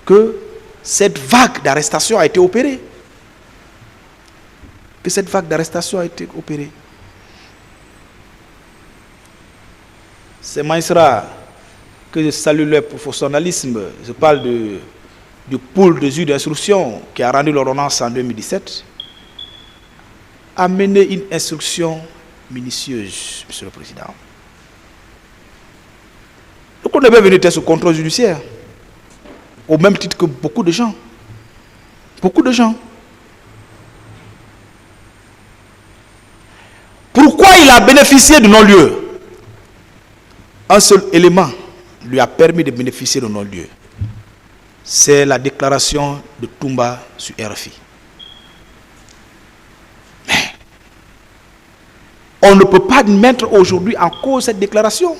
que cette vague d'arrestation a été opérée. C'est Maïsra que je salue leur professionnalisme. Je parle du pôle de juge d'instruction qui a rendu l'ordonnance en 2017, a mené une instruction minutieuse, Monsieur le Président. Donc on est bien venu sous contrôle judiciaire, au même titre que beaucoup de gens. Beaucoup de gens. Pourquoi il a bénéficié de non-lieu? Un seul élément lui a permis de bénéficier de non-lieu. C'est la déclaration de Toumba sur RFI. Mais on ne peut pas mettre aujourd'hui en cause cette déclaration.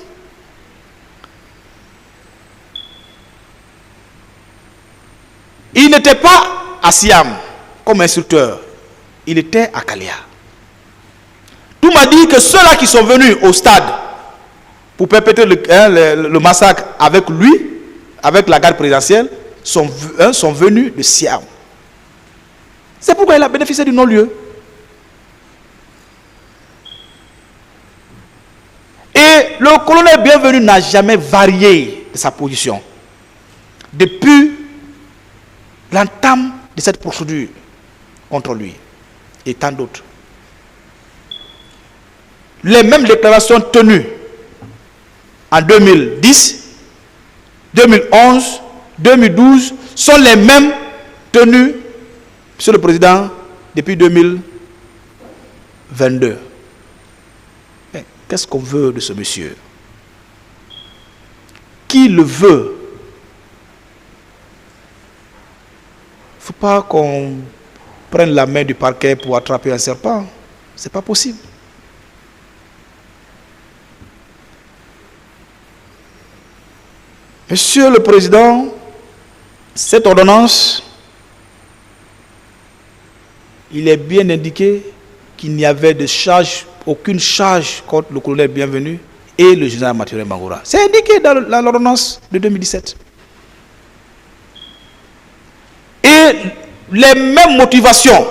Il n'était pas à Siam comme instructeur, il était à Kalia. Toumba dit que ceux-là qui sont venus au stade pour perpétrer le massacre avec lui, avec la garde présidentielle, sont venus de Siam. C'est pourquoi il a bénéficié du non-lieu. Et le colonel bienvenu n'a jamais varié de sa position depuis l'entame de cette procédure contre lui et tant d'autres. Les mêmes déclarations tenues en 2010, 2011, 2012 sont les mêmes tenues, Monsieur le Président, depuis 2022. Qu'est-ce qu'on veut de ce monsieur? Qui le veut? Il ne faut pas qu'on prenne la main du parquet pour attraper un serpent. Ce n'est pas possible. Monsieur le Président, cette ordonnance, il est bien indiqué qu'il n'y avait de charge, aucune charge contre le colonel bienvenu et le général Mathurin Bangoura. C'est indiqué dans l'ordonnance de 2017. Et les mêmes motivations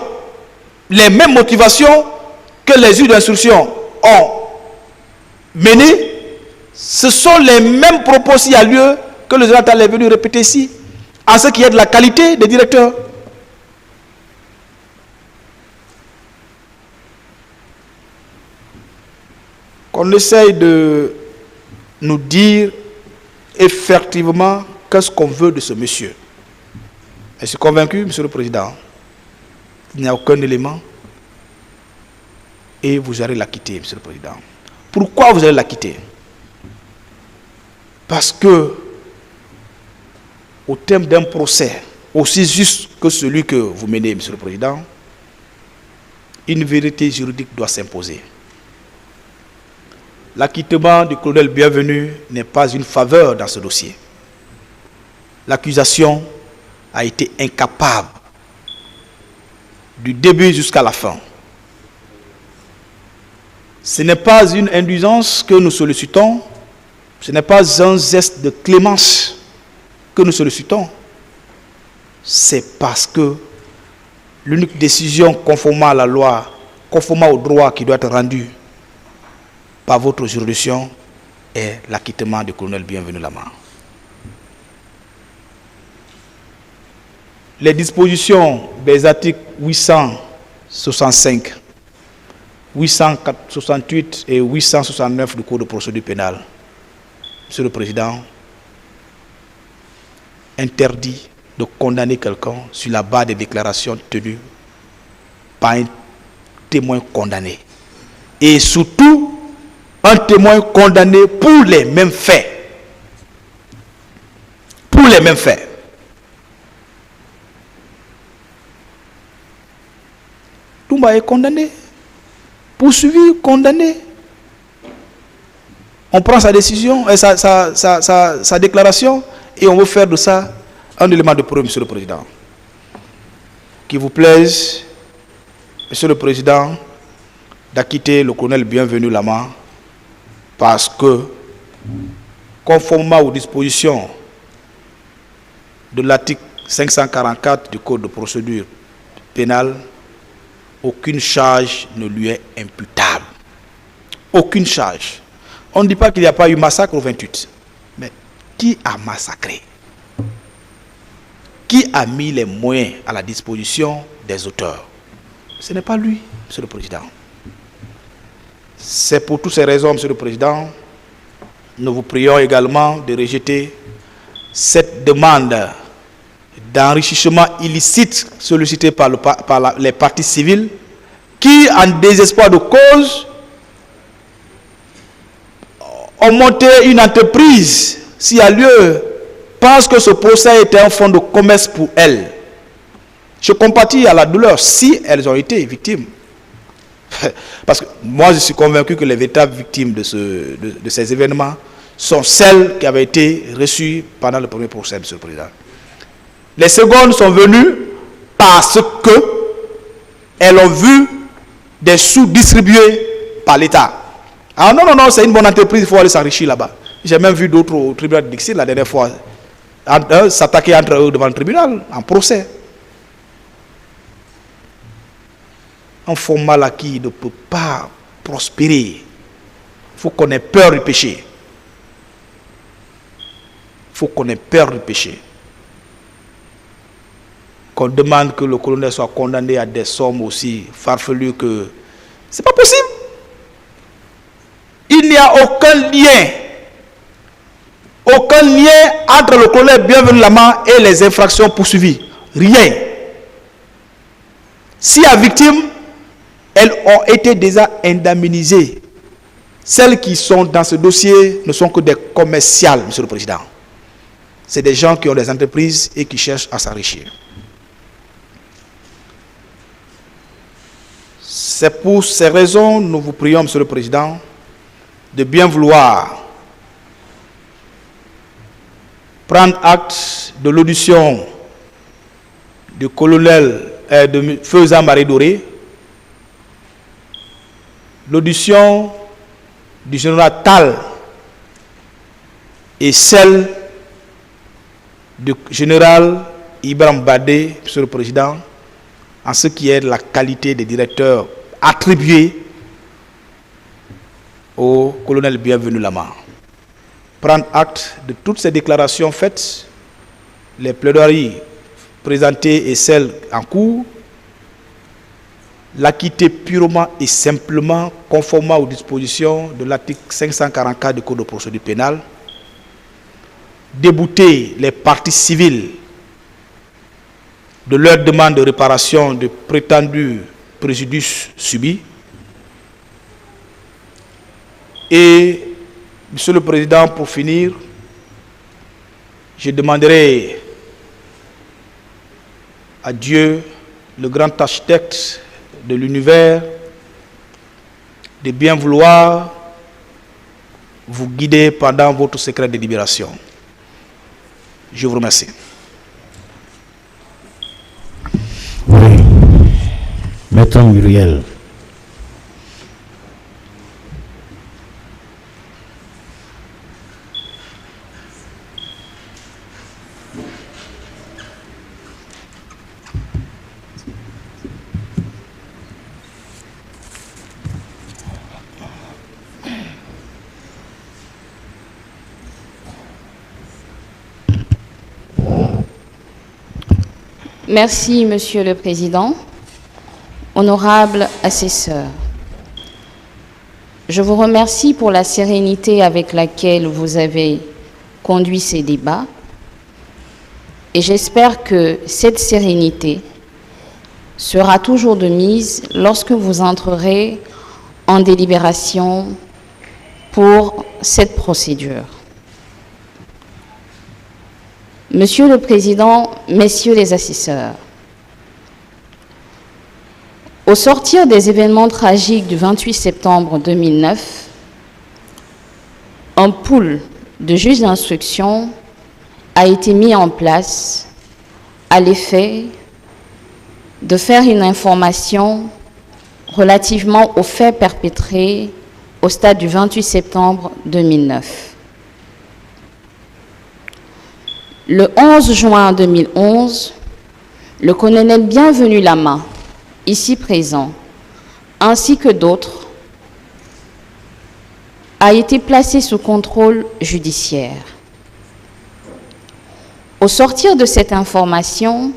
que les juges d'instruction ont menées, ce sont les mêmes propos s'il y a lieu que le général est venu répéter ici, en ce qui est de la qualité des directeurs. Qu'on essaye de nous dire effectivement qu'est-ce qu'on veut de ce monsieur. Je suis convaincu, Monsieur le Président, il n'y a aucun élément et vous allez la quitter, Monsieur le Président. Pourquoi vous allez la quitter? Parce que, au terme d'un procès aussi juste que celui que vous menez, Monsieur le Président, une vérité juridique doit s'imposer. L'acquittement du colonel bienvenu n'est pas une faveur dans ce dossier. L'accusation a été incapable du début jusqu'à la fin. Ce n'est pas une indulgence que nous sollicitons, ce n'est pas un geste de clémence que nous sollicitons, c'est parce que l'unique décision conformément à la loi, conformément au droit qui doit être rendu par votre juridiction, est l'acquittement du colonel Bienvenu Lama. Les dispositions des articles 865, 868 et 869 du Code de procédure pénale, Monsieur le Président, interdit de condamner quelqu'un sur la base des déclarations tenues par un témoin condamné. Et surtout, un témoin condamné pour les mêmes faits. Pour les mêmes faits. Toumba est condamné, poursuivi, condamné. On prend sa décision, sa déclaration, et on veut faire de ça un élément de preuve, Monsieur le Président. Qu'il vous plaise, Monsieur le Président, d'acquitter le colonel Bienvenu Lama, parce que, conformément aux dispositions de l'article 544 du Code de procédure pénale, aucune charge ne lui est imputable. Aucune charge. On ne dit pas qu'il n'y a pas eu massacre au 28. Mais qui a massacré? Qui a mis les moyens à la disposition des auteurs? Ce n'est pas lui, Monsieur le Président. C'est pour toutes ces raisons, Monsieur le Président, nous vous prions également de rejeter cette demande d'enrichissement illicite sollicité par les partis civils qui, en désespoir de cause, ont monté une entreprise, s'il y a lieu, parce que ce procès était un fonds de commerce pour elles. Je compatis à la douleur si elles ont été victimes. Parce que moi, je suis convaincu que les véritables victimes de ces événements sont celles qui avaient été reçues pendant le premier procès, Monsieur le Président. Les secondes sont venues parce qu'elles ont vu des sous distribués par l'État. Ah non, non, non, c'est une bonne entreprise, il faut aller s'enrichir là-bas. J'ai même vu d'autres au tribunal de Dixit la dernière fois s'attaquer entre eux devant le tribunal, en procès. Un format là qui ne peut pas prospérer. Il faut qu'on ait peur du péché. Il faut qu'on ait peur du péché. Qu'on demande que le colonel soit condamné à des sommes aussi farfelues que... C'est pas possible. Il n'y a aucun lien entre le colonel Bienvenu Lama et les infractions poursuivies. Rien. Si la victime, elles ont été déjà indemnisées. Celles qui sont dans ce dossier ne sont que des commerciales, Monsieur le Président. C'est des gens qui ont des entreprises et qui cherchent à s'enrichir. C'est pour ces raisons, nous vous prions, Monsieur le Président, de bien vouloir prendre acte de l'audition du colonel de Feu Marie Doré, l'audition du général Tal et celle du général Ibrahim Badé, Monsieur le Président, en ce qui est de la qualité des directeurs attribués au colonel Bienvenu Lama. Prendre acte de toutes ces déclarations faites, les plaidoiries présentées et celles en cours, l'acquitter purement et simplement conformément aux dispositions de l'article 544 du Code de procédure pénale, débouter les parties civiles de leur demande de réparation de prétendus préjudices subis. Et, Monsieur le Président, pour finir, je demanderai à Dieu, le grand architecte de l'univers, de bien vouloir vous guider pendant votre secret de libération. Je vous remercie. Oui. Maître Muriel. Merci, Monsieur le Président. Honorables assesseurs, je vous remercie pour la sérénité avec laquelle vous avez conduit ces débats et j'espère que cette sérénité sera toujours de mise lorsque vous entrerez en délibération pour cette procédure. Monsieur le Président, Messieurs les assesseurs, au sortir des événements tragiques du 28 septembre 2009, un pool de juges d'instruction a été mis en place à l'effet de faire une information relativement aux faits perpétrés au stade du 28 septembre 2009. Le 11 juin 2011, le colonel Bienvenu Lama, ici présent, ainsi que d'autres, a été placé sous contrôle judiciaire. Au sortir de cette information,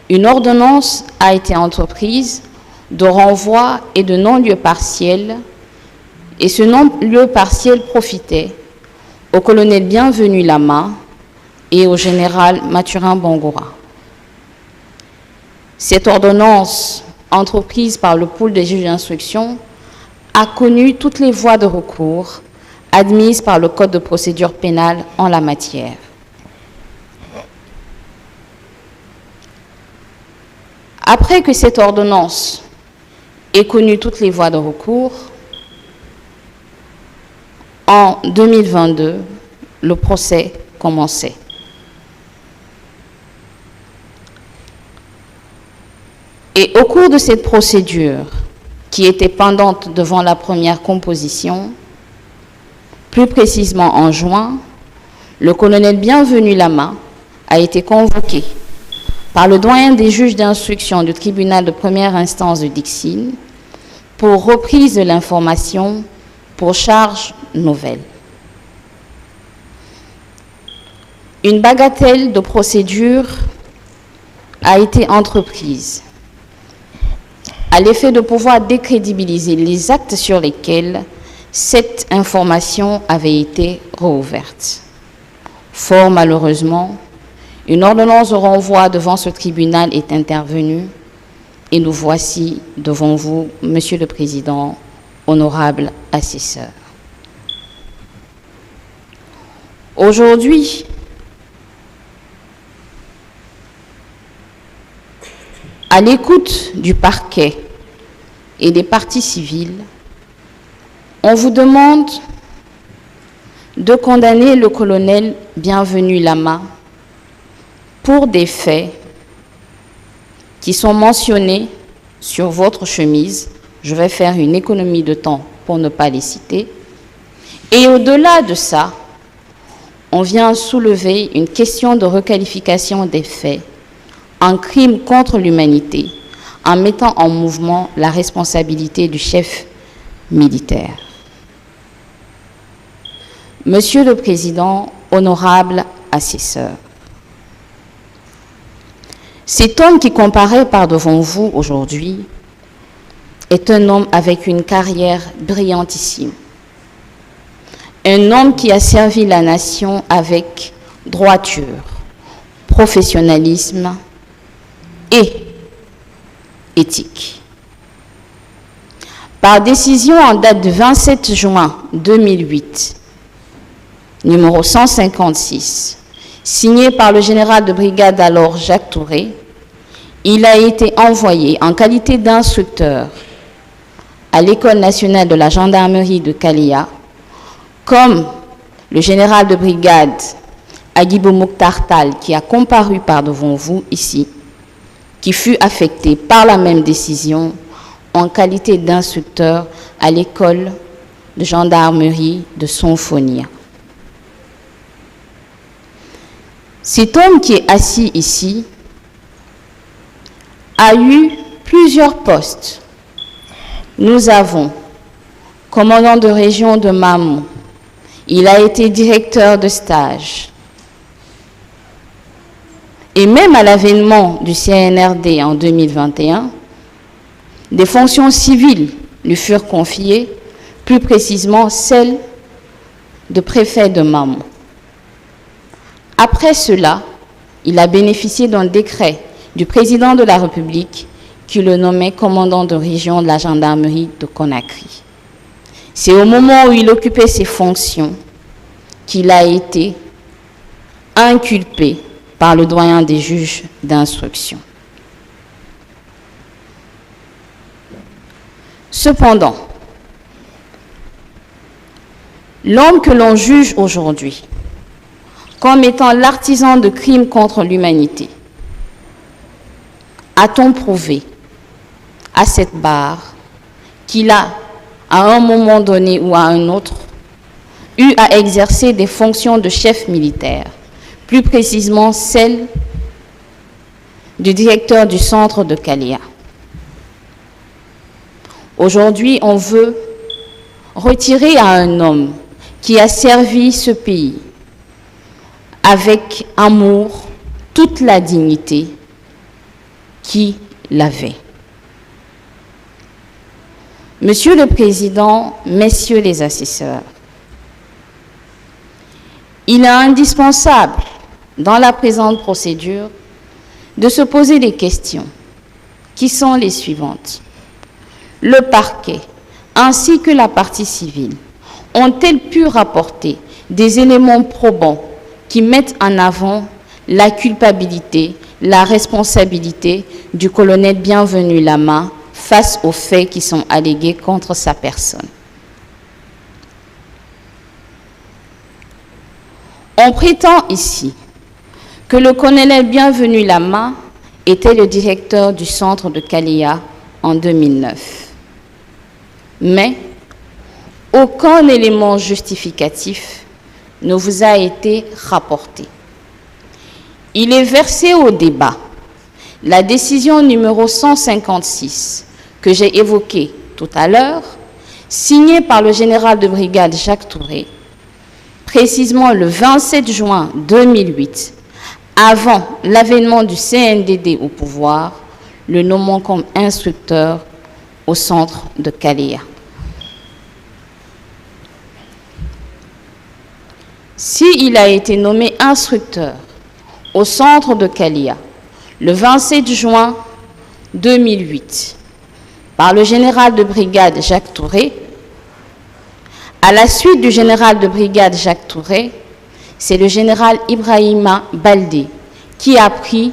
une ordonnance a été entreprise de renvoi et de non-lieu partiel, et ce non-lieu partiel profitait au colonel Bienvenu Lama et au général Mathurin Bangoura. Cette ordonnance, entreprise par le pool des juges d'instruction, a connu toutes les voies de recours admises par le Code de procédure pénale en la matière. Après que cette ordonnance ait connu toutes les voies de recours, en 2022, le procès commençait. Et au cours de cette procédure, qui était pendante devant la première composition, plus précisément en juin, le colonel Bienvenu Lama a été convoqué par le doyen des juges d'instruction du tribunal de première instance de Dixine pour reprise de l'information pour charge nouvelle. Une bagatelle de procédure a été entreprise à l'effet de pouvoir décrédibiliser les actes sur lesquels cette information avait été rouverte. Fort malheureusement, une ordonnance de renvoi devant ce tribunal est intervenue et nous voici devant vous, Monsieur le Président, honorable assesseur. Aujourd'hui, à l'écoute du parquet et des parties civiles, on vous demande de condamner le colonel Bienvenu Lama pour des faits qui sont mentionnés sur votre chemise. Je vais faire une économie de temps pour ne pas les citer. Et au-delà de ça, on vient soulever une question de requalification des faits en crime contre l'humanité, en mettant en mouvement la responsabilité du chef militaire. Monsieur le Président, honorable assesseur, cet homme qui comparaît par devant vous aujourd'hui est un homme avec une carrière brillantissime, un homme qui a servi la nation avec droiture, professionnalisme et éthique. Par décision en date du 27 juin 2008, numéro 156, signé par le général de brigade alors Jacques Touré, il a été envoyé en qualité d'instructeur à l'École nationale de la gendarmerie de Kalia, comme le général de brigade Agibou Mokhtar Tall, qui a comparu par devant vous ici, qui fut affecté par la même décision en qualité d'instructeur à l'école de gendarmerie de Sonfonia. Cet homme qui est assis ici a eu plusieurs postes. Nous avons commandant de région de Mamou, il a été directeur de stage. Et même à l'avènement du CNRD en 2021, des fonctions civiles lui furent confiées, plus précisément celle de préfet de Mamou. Après cela, il a bénéficié d'un décret du président de la République qui le nommait commandant de région de la gendarmerie de Conakry. C'est au moment où il occupait ces fonctions qu'il a été inculpé par le doyen des juges d'instruction. Cependant, l'homme que l'on juge aujourd'hui comme étant l'artisan de crimes contre l'humanité, a-t-on prouvé à cette barre qu'il a, à un moment donné ou à un autre, eu à exercer des fonctions de chef militaire, plus précisément celle du directeur du centre de Kaléa. Aujourd'hui, on veut retirer à un homme qui a servi ce pays avec amour toute la dignité qu'il avait. Monsieur le Président, Messieurs les assesseurs, il est indispensable, dans la présente procédure, de se poser des questions qui sont les suivantes. Le parquet, ainsi que la partie civile, ont-elles pu rapporter des éléments probants qui mettent en avant la culpabilité, la responsabilité du colonel Bienvenu Lama face aux faits qui sont allégués contre sa personne? On prétend ici que le colonel Bienvenu Lama était le directeur du centre de Kaléa en 2009. Mais aucun élément justificatif ne vous a été rapporté. Il est versé au débat la décision numéro 156 que j'ai évoquée tout à l'heure, signée par le général de brigade Jacques Touré, précisément le 27 juin 2008, avant l'avènement du CNDD au pouvoir, le nommant comme instructeur au centre de Kaléa. S'il a été nommé instructeur au centre de Kaléa le 27 juin 2008 par le général de brigade Jacques Touré, à la suite du général de brigade Jacques Touré, c'est le général Ibrahima Baldé qui a pris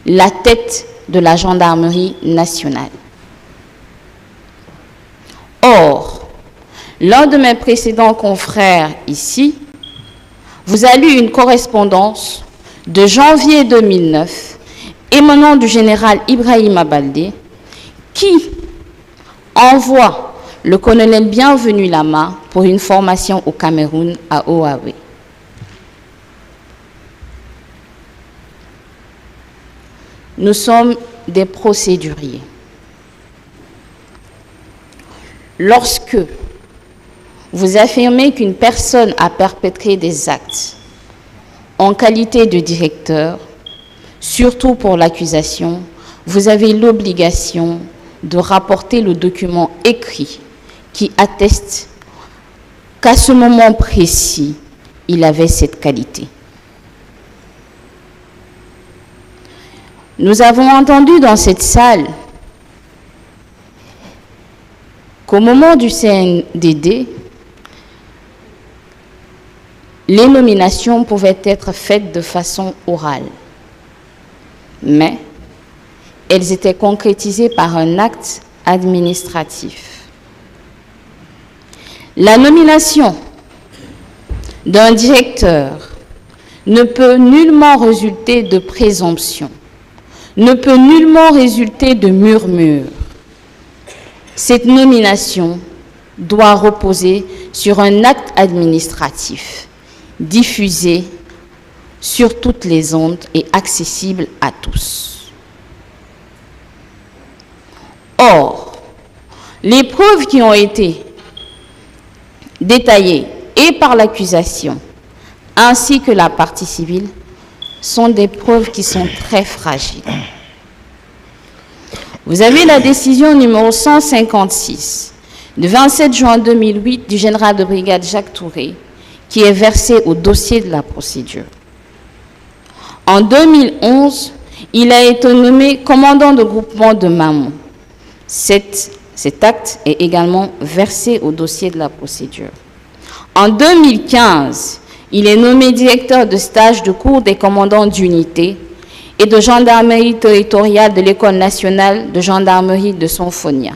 la tête de la gendarmerie nationale. Or, l'un de mes précédents confrères ici vous a lu une correspondance de janvier 2009 émanant du général Ibrahima Baldé qui envoie le colonel Bienvenu Lama pour une formation au Cameroun à Oawe. Nous sommes des procéduriers. Lorsque vous affirmez qu'une personne a perpétré des actes en qualité de directeur, surtout pour l'accusation, vous avez l'obligation de rapporter le document écrit qui atteste qu'à ce moment précis, il avait cette qualité. Nous avons entendu dans cette salle qu'au moment du CNDD, les nominations pouvaient être faites de façon orale, mais elles étaient concrétisées par un acte administratif. La nomination d'un directeur ne peut nullement résulter de présomption, ne peut nullement résulter de murmure. Cette nomination doit reposer sur un acte administratif diffusé sur toutes les ondes et accessible à tous. Or, les preuves qui ont été détaillées et par l'accusation ainsi que la partie civile sont des preuves qui sont très fragiles. Vous avez la décision numéro 156 du 27 juin 2008 du général de brigade Jacques Touré qui est versée au dossier de la procédure. En 2011, il a été nommé commandant de groupement de Mamon. Cet acte est également versé au dossier de la procédure. En 2015, il est nommé directeur de stage de cours des commandants d'unité et de gendarmerie territoriale de l'École nationale de gendarmerie de Sonfonia.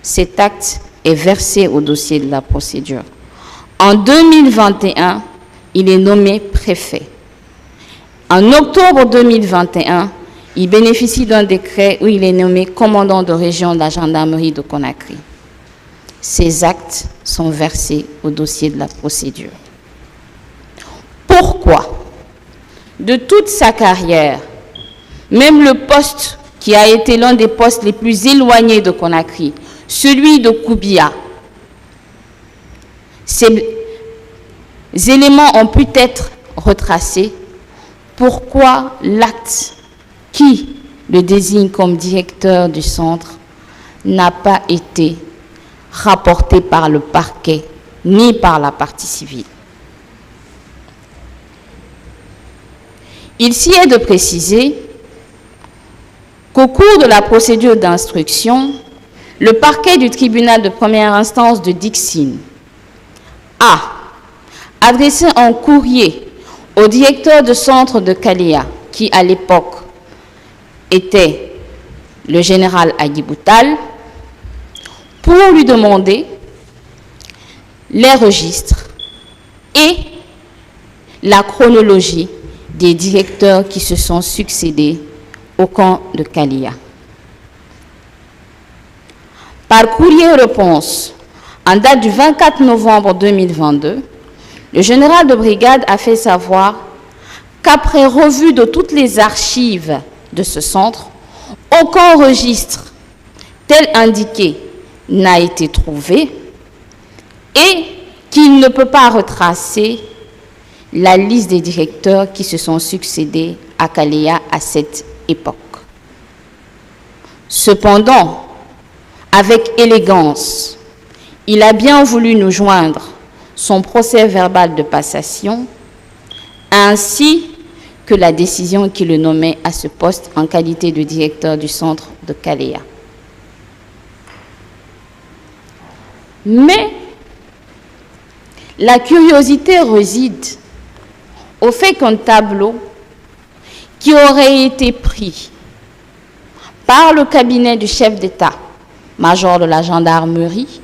Cet acte est versé au dossier de la procédure. En 2021, il est nommé préfet. En octobre 2021, il bénéficie d'un décret où il est nommé commandant de région de la gendarmerie de Conakry. Ces actes sont versés au dossier de la procédure. Pourquoi? De toute sa carrière, même le poste qui a été l'un des postes les plus éloignés de Conakry, celui de Koubia, ces éléments ont pu être retracés. Pourquoi l'acte qui le désigne comme directeur du centre n'a pas été rapporté par le parquet ni par la partie civile? Il s'y est de préciser qu'au cours de la procédure d'instruction, le parquet du tribunal de première instance de Dixine a adressé un courrier au directeur de centre de Kaléa, qui à l'époque était le général Agui Boutal, pour lui demander les registres et la chronologie des directeurs qui se sont succédés au camp de Kaléa. Par courrier-réponse, en date du 24 novembre 2022, le général de brigade a fait savoir qu'après revue de toutes les archives de ce centre, aucun registre tel indiqué n'a été trouvé et qu'il ne peut pas retracer la liste des directeurs qui se sont succédés à Kaléa à cette époque. Cependant, avec élégance, il a bien voulu nous joindre son procès verbal de passation, ainsi que la décision qui le nommait à ce poste en qualité de directeur du centre de Kaléa. Mais la curiosité réside au fait qu'un tableau qui aurait été pris par le cabinet du chef d'État, major de la gendarmerie,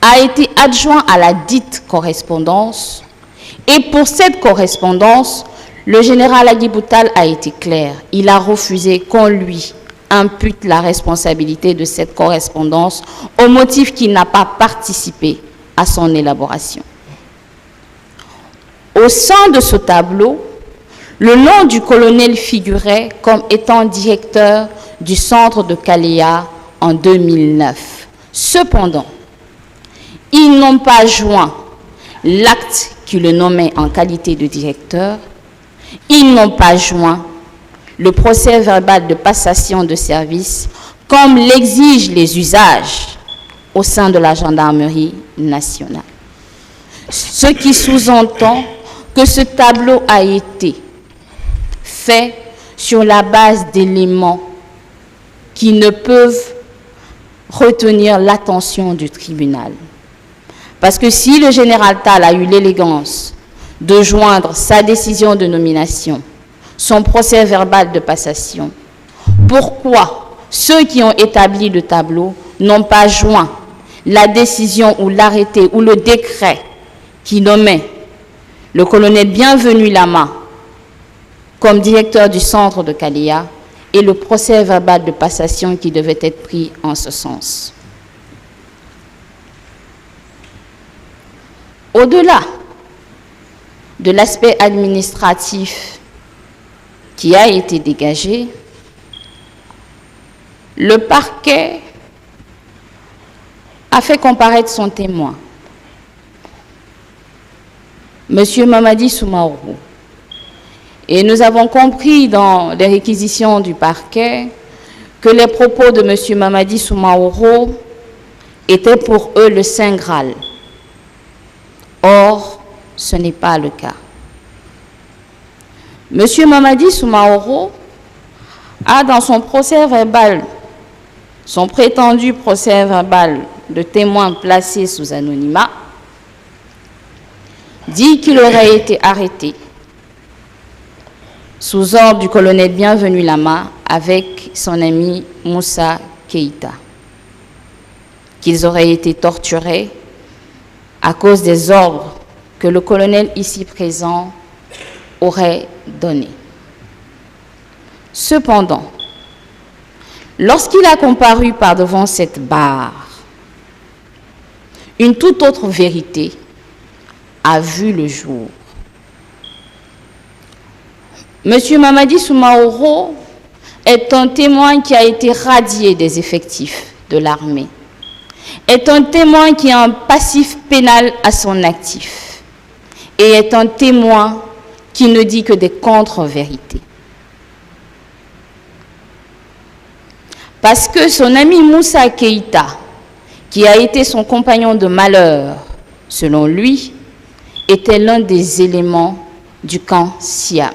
a été adjoint à la dite correspondance. Et pour cette correspondance, le général Agui Boutal a été clair. Il a refusé qu'on lui impute la responsabilité de cette correspondance au motif qu'il n'a pas participé à son élaboration. Au sein de ce tableau, le nom du colonel figurait comme étant directeur du centre de Kaléa en 2009. Cependant, ils n'ont pas joint l'acte qui le nommait en qualité de directeur. Ils n'ont pas joint le procès verbal de passation de service comme l'exigent les usages au sein de la gendarmerie nationale. Ce qui sous-entend que ce tableau a été fait sur la base d'éléments qui ne peuvent retenir l'attention du tribunal. Parce que si le général Tall a eu l'élégance de joindre sa décision de nomination, son procès verbal de passation, pourquoi ceux qui ont établi le tableau n'ont pas joint la décision ou l'arrêté ou le décret qui nommait le colonel Bienvenu Lama comme directeur du centre de Kaléa et le procès verbal de passation qui devait être pris en ce sens? Au-delà de l'aspect administratif qui a été dégagé, le parquet a fait comparaître son témoin, M. Mamadi Soumaoro. Et nous avons compris dans les réquisitions du parquet que les propos de M. Mamadi Soumaoro étaient pour eux le Saint Graal. Or, ce n'est pas le cas. M. Mamadi Soumaoro a dans son procès verbal, son prétendu procès verbal de témoin placé sous anonymat, dit qu'il aurait été arrêté sous ordre du colonel Bienvenu Lama avec son ami Moussa Keïta, qu'ils auraient été torturés à cause des ordres que le colonel ici présent aurait donnés. Cependant, lorsqu'il a comparu par devant cette barre, une toute autre vérité a vu le jour. Monsieur Mamadi Soumaoro est un témoin qui a été radié des effectifs de l'armée, est un témoin qui a un passif pénal à son actif et est un témoin qui ne dit que des contre-vérités. Parce que son ami Moussa Keïta, qui a été son compagnon de malheur, selon lui, était l'un des éléments du camp Siam.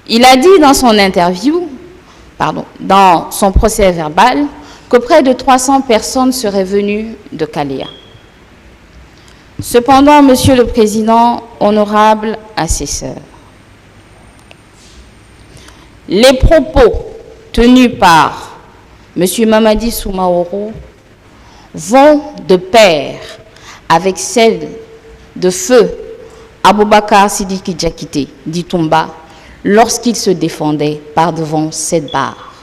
Il a dit dans son dans son procès verbal, que près de 300 personnes seraient venues de Kalea. Cependant, Monsieur le Président, honorable assesseur, les propos tenus par M. Mamadi Soumaoro vont de pair avec celles de feu Aboubakar Sidiki Diakité, dit Toumba, lorsqu'il se défendait par devant cette barre.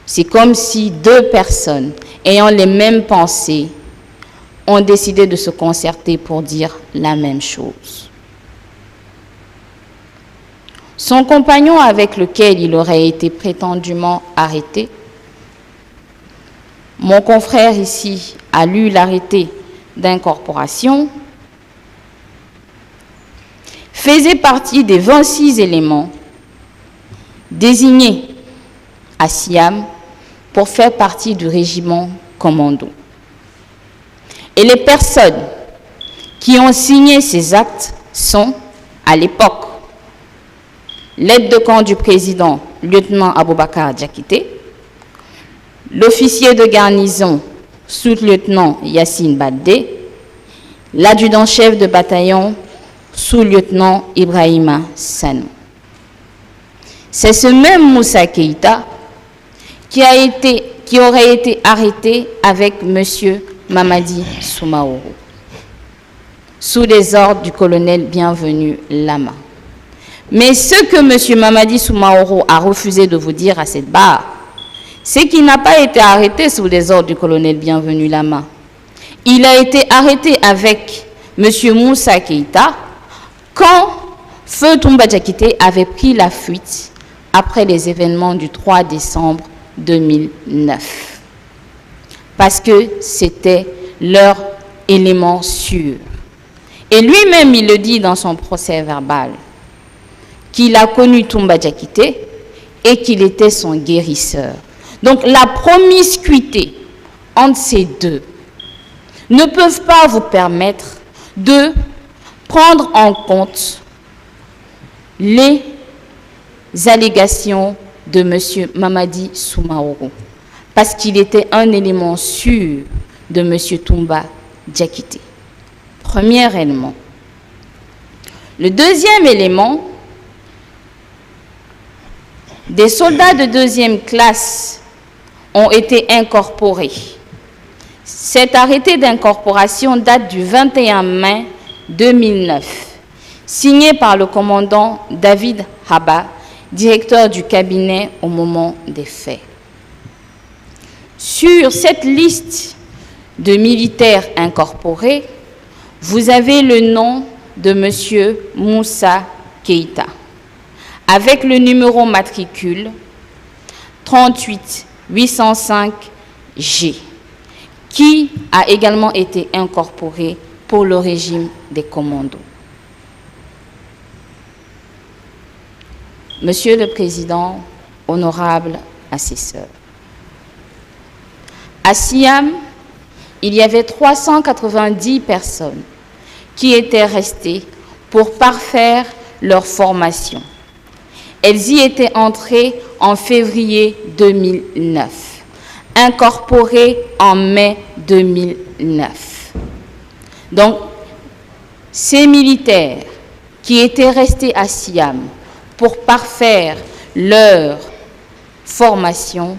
C'est comme si deux personnes ayant les mêmes pensées ont décidé de se concerter pour dire la même chose. Son compagnon avec lequel il aurait été prétendument arrêté, mon confrère ici a lu l'arrêté d'incorporation, faisait partie des 26 éléments désignés à Siam pour faire partie du régiment commando. Et les personnes qui ont signé ces actes sont, à l'époque, l'aide de camp du président, lieutenant Aboubakar Diakité, l'officier de garnison, sous-lieutenant Yassine Badde, l'adjudant-chef de bataillon, sous-lieutenant Ibrahima Sanou. C'est ce même Moussa Keïta qui aurait été arrêté avec M. Mamadi Soumaoro, sous les ordres du colonel Bienvenu Lama. Mais ce que M. Mamadi Soumaoro a refusé de vous dire à cette barre, c'est qu'il n'a pas été arrêté sous les ordres du colonel Bienvenu Lama. Il a été arrêté avec M. Moussa Keïta quand Feu Toumba Diakité avait pris la fuite après les événements du 3 décembre 2009. Parce que c'était leur élément sûr. Et lui-même, il le dit dans son procès verbal, qu'il a connu Toumba Diakité et qu'il était son guérisseur. Donc la promiscuité entre ces deux ne peuvent pas vous permettre de prendre en compte les allégations de M. Mamadi Soumaoro, parce qu'il était un élément sûr de M. Toumba Diakité. Premier élément. Le deuxième élément, des soldats de deuxième classe ont été incorporés. Cet arrêté d'incorporation date du 21 mai 2009, signé par le commandant David Haba, directeur du cabinet au moment des faits. Sur cette liste de militaires incorporés, vous avez le nom de M. Moussa Keïta, avec le numéro matricule 38805G, qui a également été incorporé pour le régime des commandos. Monsieur le Président, honorables assesseurs, à Siam, il y avait 390 personnes qui étaient restées pour parfaire leur formation. Elles y étaient entrées en février 2009, incorporées en mai 2009. Donc, ces militaires qui étaient restés à Siam pour parfaire leur formation,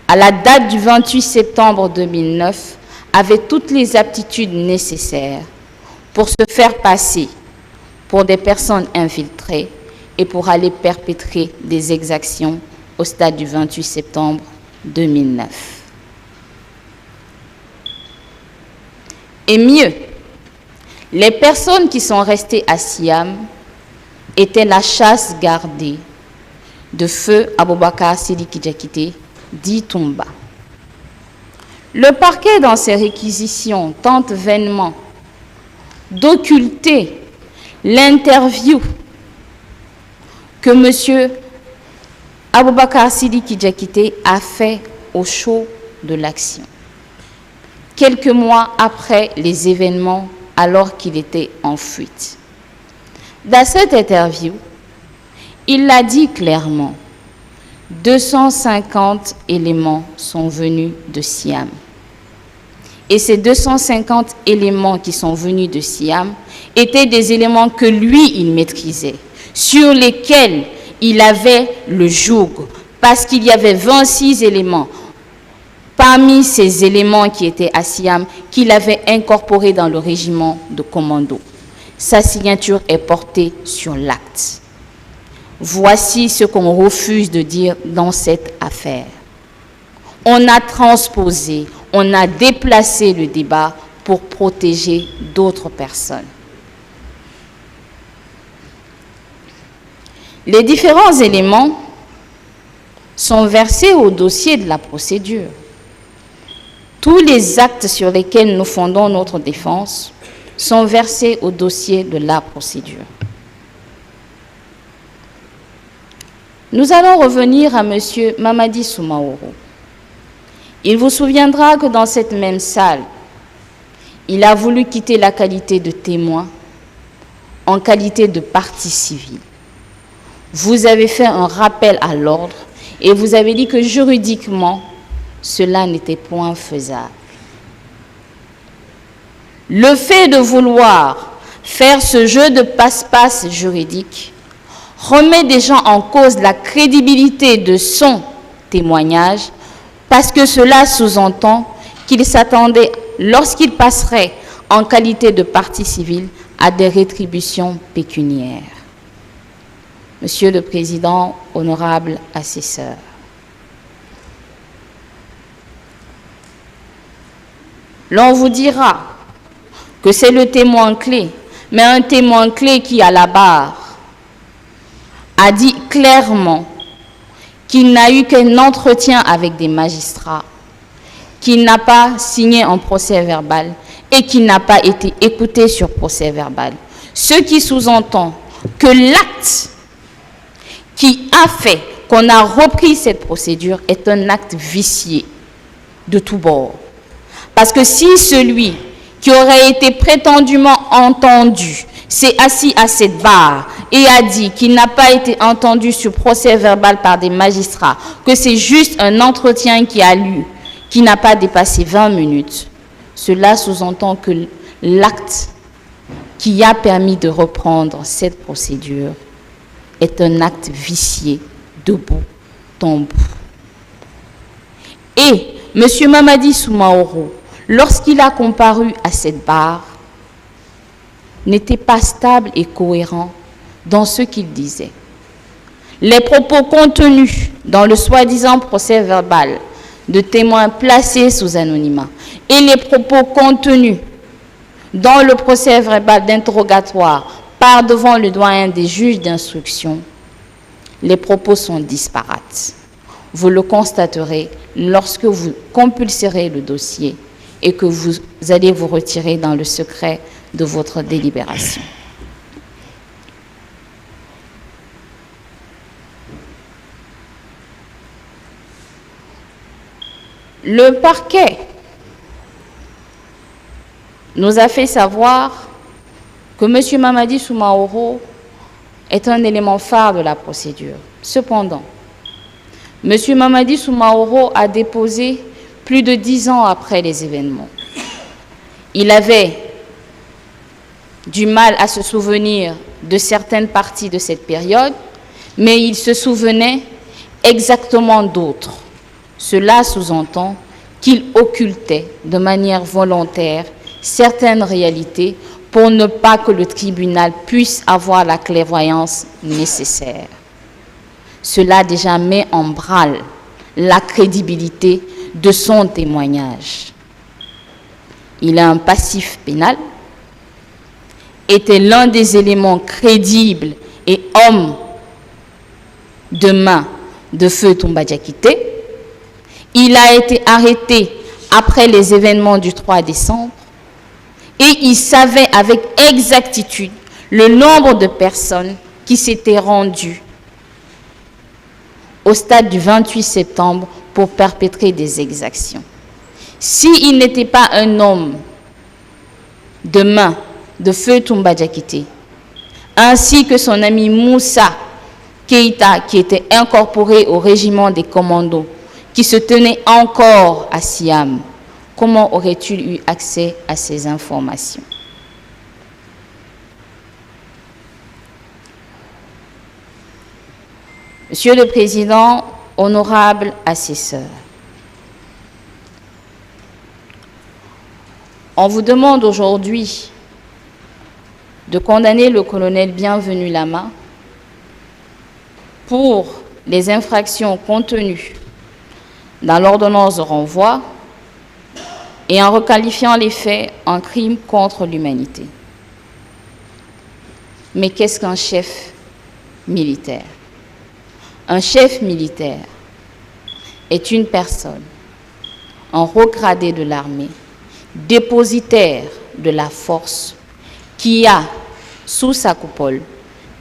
à la date du 28 septembre 2009, avaient toutes les aptitudes nécessaires pour se faire passer pour des personnes infiltrées et pour aller perpétrer des exactions au stade du 28 septembre 2009. Et mieux, les personnes qui sont restées à Siam étaient la chasse gardée de feu Aboubakar Sidiki Diakité, dit Toumba. Le parquet, dans ses réquisitions, tente vainement d'occulter l'interview que M. Aboubakar Sidiki Diakité a fait au chaud de l'action, quelques mois après les événements, alors qu'il était en fuite. Dans cette interview, il l'a dit clairement, 250 éléments sont venus de Siam. Et ces 250 éléments qui sont venus de Siam étaient des éléments que lui, il maîtrisait, sur lesquels il avait le joug, parce qu'il y avait 26 éléments parmi ces éléments qui étaient à Siam qu'il avait incorporés dans le régiment de commando. Sa signature est portée sur l'acte. Voici ce qu'on refuse de dire dans cette affaire. On a transposé, on a déplacé le débat pour protéger d'autres personnes. Les différents éléments sont versés au dossier de la procédure. Tous les actes sur lesquels nous fondons notre défense sont versés au dossier de la procédure. Nous allons revenir à M. Mamadi Soumaoro. Il vous souviendra que dans cette même salle, il a voulu quitter la qualité de témoin en qualité de partie civile. Vous avez fait un rappel à l'ordre et vous avez dit que juridiquement, cela n'était point faisable. Le fait de vouloir faire ce jeu de passe-passe juridique remet déjà en cause la crédibilité de son témoignage parce que cela sous-entend qu'il s'attendait, lorsqu'il passerait en qualité de partie civile, à des rétributions pécuniaires. Monsieur le Président, honorable assesseur, l'on vous dira que c'est le témoin clé, mais un témoin clé qui, à la barre, a dit clairement qu'il n'a eu qu'un entretien avec des magistrats, qu'il n'a pas signé un procès verbal et qu'il n'a pas été écouté sur procès verbal. Ce qui sous-entend que l'acte qui a fait qu'on a repris cette procédure est un acte vicié de tous bords. Parce que si celui qui aurait été prétendument entendu s'est assis à cette barre et a dit qu'il n'a pas été entendu sur procès verbal par des magistrats, que c'est juste un entretien qui a lieu, qui n'a pas dépassé 20 minutes, cela sous-entend que l'acte qui a permis de reprendre cette procédure est un acte vicié de bout en bout. Et M. Mamadi Soumaoro, lorsqu'il a comparu à cette barre, n'était pas stable et cohérent dans ce qu'il disait. Les propos contenus dans le soi-disant procès verbal de témoins placés sous anonymat et les propos contenus dans le procès verbal d'interrogatoire par devant le doyen des juges d'instruction, les propos sont disparates. Vous le constaterez lorsque vous compulserez le dossier et que vous allez vous retirer dans le secret de votre délibération. Le parquet nous a fait savoir que M. Mamadi Soumaoro est un élément phare de la procédure. Cependant, M. Mamadi Soumaoro a déposé plus de 10 ans après les événements. Il avait du mal à se souvenir de certaines parties de cette période, mais il se souvenait exactement d'autres. Cela sous-entend qu'il occultait de manière volontaire certaines réalités pour ne pas que le tribunal puisse avoir la clairvoyance nécessaire. Cela déjà met en branle la crédibilité de son témoignage. Il a un passif pénal, était l'un des éléments crédibles et homme de main de feu Toumba Diakité. Il a été arrêté après les événements du 3 décembre et il savait avec exactitude le nombre de personnes qui s'étaient rendues au stade du 28 septembre pour perpétrer des exactions. S'il n'était pas un homme de main de feu Toumba Diakité, ainsi que son ami Moussa Keïta, qui était incorporé au régiment des commandos, qui se tenait encore à Siam, comment aurait-il eu accès à ces informations? Monsieur le Président, honorable assesseur, on vous demande aujourd'hui de condamner le colonel Bienvenu Lama pour les infractions contenues dans l'ordonnance de renvoi et en requalifiant les faits en crime contre l'humanité. Mais qu'est-ce qu'un chef militaire? Un chef militaire est une personne, un haut gradé de l'armée, dépositaire de la force, qui a sous sa coupole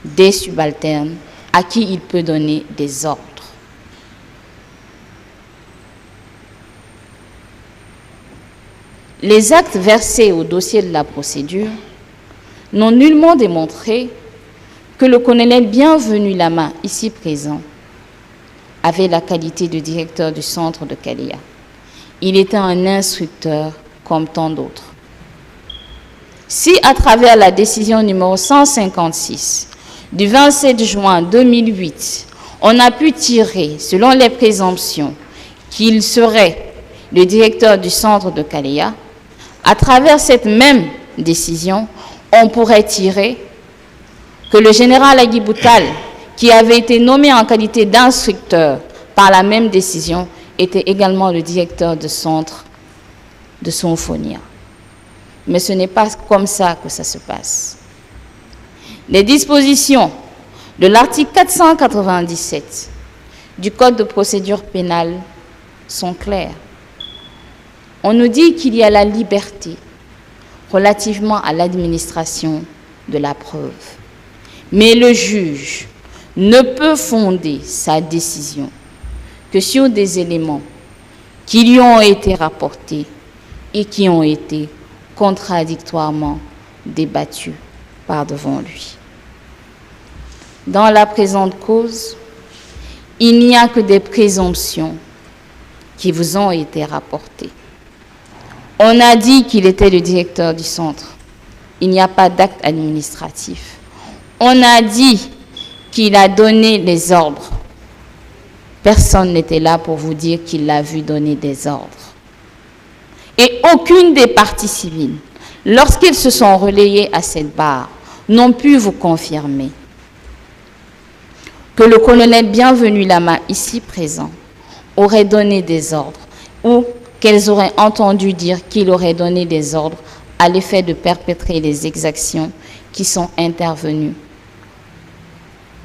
des subalternes à qui il peut donner des ordres. Les actes versés au dossier de la procédure n'ont nullement démontré que le colonel Bienvenu Lama, ici présent, avait la qualité de directeur du centre de Kaléa. Il était un instructeur comme tant d'autres. Si, à travers la décision numéro 156 du 27 juin 2008, on a pu tirer, selon les présomptions, qu'il serait le directeur du centre de Kaléa, à travers cette même décision, on pourrait tirer que le général Agui Boutal, qui avait été nommé en qualité d'instructeur par la même décision, était également le directeur de centre de Sonfonia. Mais ce n'est pas comme ça que ça se passe. Les dispositions de l'article 497 du Code de procédure pénale sont claires. On nous dit qu'il y a la liberté relativement à l'administration de la preuve. Mais le juge ne peut fonder sa décision que sur des éléments qui lui ont été rapportés et qui ont été contradictoirement débattus par devant lui. Dans la présente cause, il n'y a que des présomptions qui vous ont été rapportées. On a dit qu'il était le directeur du centre. Il n'y a pas d'acte administratif. On a dit qu'il a donné les ordres. Personne n'était là pour vous dire qu'il l'a vu donner des ordres. Et aucune des parties civiles, lorsqu'ils se sont relayés à cette barre, n'ont pu vous confirmer que le colonel Bienvenu Lama, ici présent, aurait donné des ordres ou qu'elles auraient entendu dire qu'il aurait donné des ordres à l'effet de perpétrer les exactions qui sont intervenues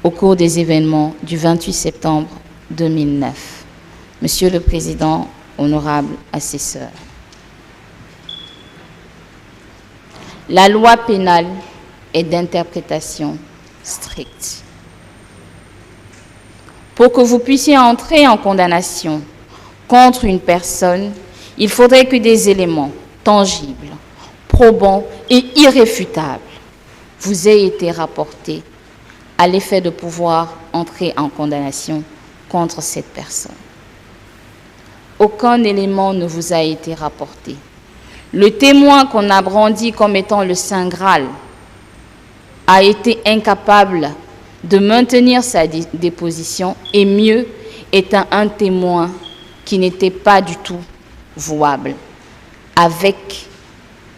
au cours des événements du 28 septembre 2009. Monsieur le Président, honorable assesseur. la loi pénale est d'interprétation stricte. Pour que vous puissiez entrer en condamnation contre une personne, il faudrait que des éléments tangibles, probants et irréfutables vous aient été rapportés à l'effet de pouvoir entrer en condamnation contre cette personne. Aucun élément ne vous a été rapporté. Le témoin qu'on a brandi comme étant le Saint Graal a été incapable de maintenir sa déposition et mieux est un témoin qui n'était pas du tout vouable, avec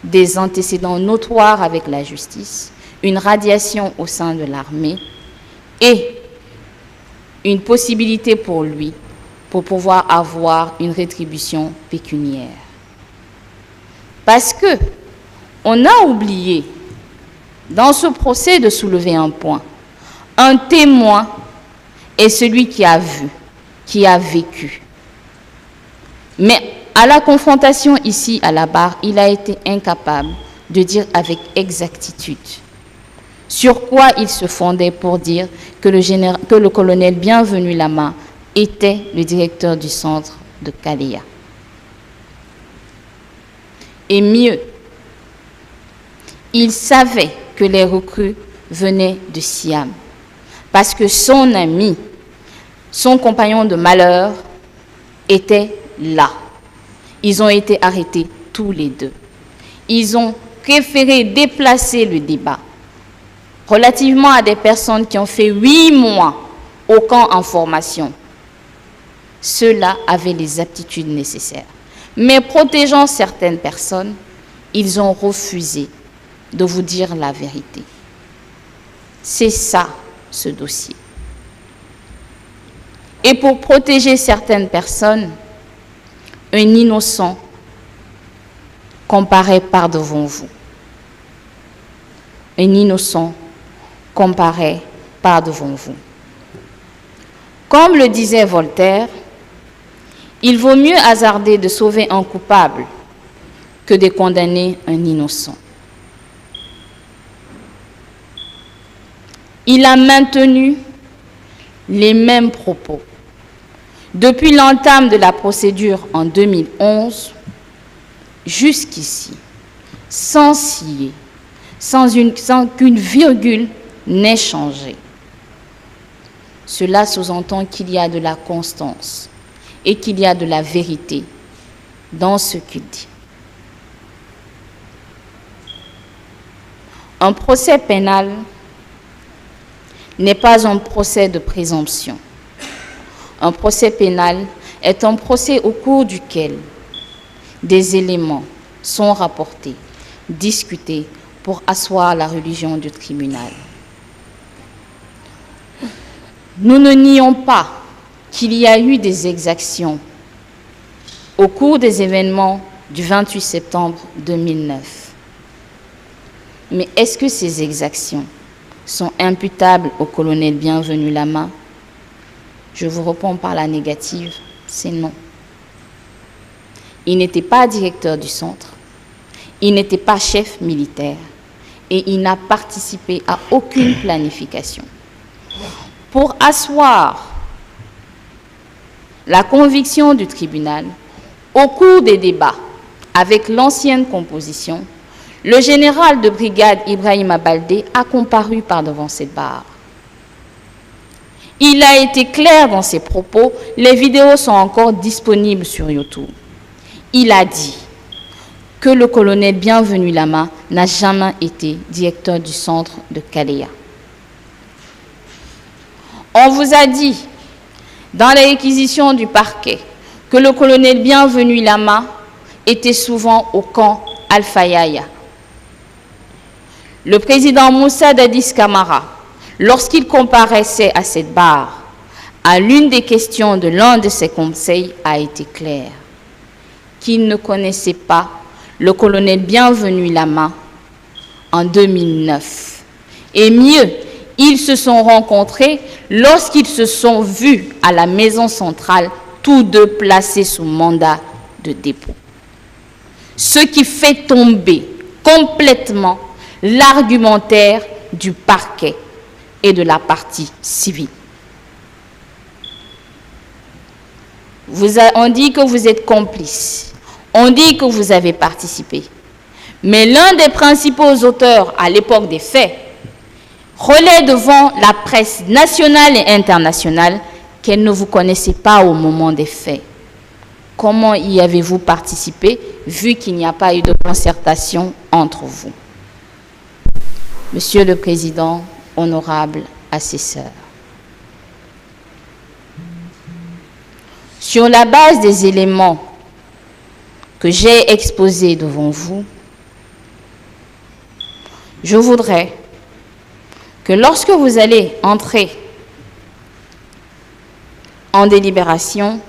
des antécédents notoires avec la justice, une radiation au sein de l'armée et une possibilité pour lui pour pouvoir avoir une rétribution pécuniaire. Parce que on a oublié dans ce procès de soulever un point. Un témoin est celui qui a vu, qui a vécu. Mais à la confrontation ici à la barre, il a été incapable de dire avec exactitude sur quoi il se fondait pour dire que le colonel Bienvenu Lama était le directeur du centre de Kaleya. Et mieux, il savait que les recrues venaient de Siam, parce que son ami, son compagnon de malheur, était là. Ils ont été arrêtés tous les deux. Ils ont préféré déplacer le débat relativement à des personnes qui ont fait 8 mois au camp en formation. Ceux-là avaient les aptitudes nécessaires. Mais protégeant certaines personnes, ils ont refusé de vous dire la vérité. C'est ça, ce dossier. Et pour protéger certaines personnes, un innocent comparaît par devant vous. Un innocent comparaît par devant vous. Comme le disait Voltaire, il vaut mieux hasarder de sauver un coupable que de condamner un innocent. Il a maintenu les mêmes propos. Depuis l'entame de la procédure en 2011, jusqu'ici, sans scier, sans qu'une virgule n'ait changé. Cela sous-entend qu'il y a de la constance et qu'il y a de la vérité dans ce qu'il dit. Un procès pénal n'est pas un procès de présomption. Un procès pénal est un procès au cours duquel des éléments sont rapportés, discutés pour asseoir la religion du tribunal. Nous ne nions pas qu'il y a eu des exactions au cours des événements du 28 septembre 2009. Mais est-ce que ces exactions sont imputables au colonel Bienvenu Lama? Je vous réponds par la négative, c'est non. Il n'était pas directeur du centre, il n'était pas chef militaire et il n'a participé à aucune planification. Pour asseoir la conviction du tribunal, au cours des débats avec l'ancienne composition, le général de brigade Ibrahima Baldé a comparu par devant cette barre. Il a été clair dans ses propos, les vidéos sont encore disponibles sur YouTube. Il a dit que le colonel Bienvenu Lama n'a jamais été directeur du centre de Kaleya. On vous a dit, dans les réquisitions du parquet, que le colonel Bienvenu Lama était souvent au camp Alpha Yaya. Le président Moussa Dadis Camara, lorsqu'il comparaissait à cette barre, à l'une des questions de l'un de ses conseils a été clair, qu'il ne connaissait pas le colonel Bienvenu Lama en 2009. Et mieux, ils se sont rencontrés lorsqu'ils se sont vus à la maison centrale, tous deux placés sous mandat de dépôt. Ce qui fait tomber complètement l'argumentaire du parquet et de la partie civile. On dit que vous êtes complice, on dit que vous avez participé. Mais l'un des principaux auteurs à l'époque des faits relaie devant la presse nationale et internationale qu'elle ne vous connaissait pas au moment des faits. Comment y avez-vous participé, vu qu'il n'y a pas eu de concertation entre vous? Monsieur le Président, honorable assesseur, sur la base des éléments que j'ai exposés devant vous, je voudrais que lorsque vous allez entrer en délibération,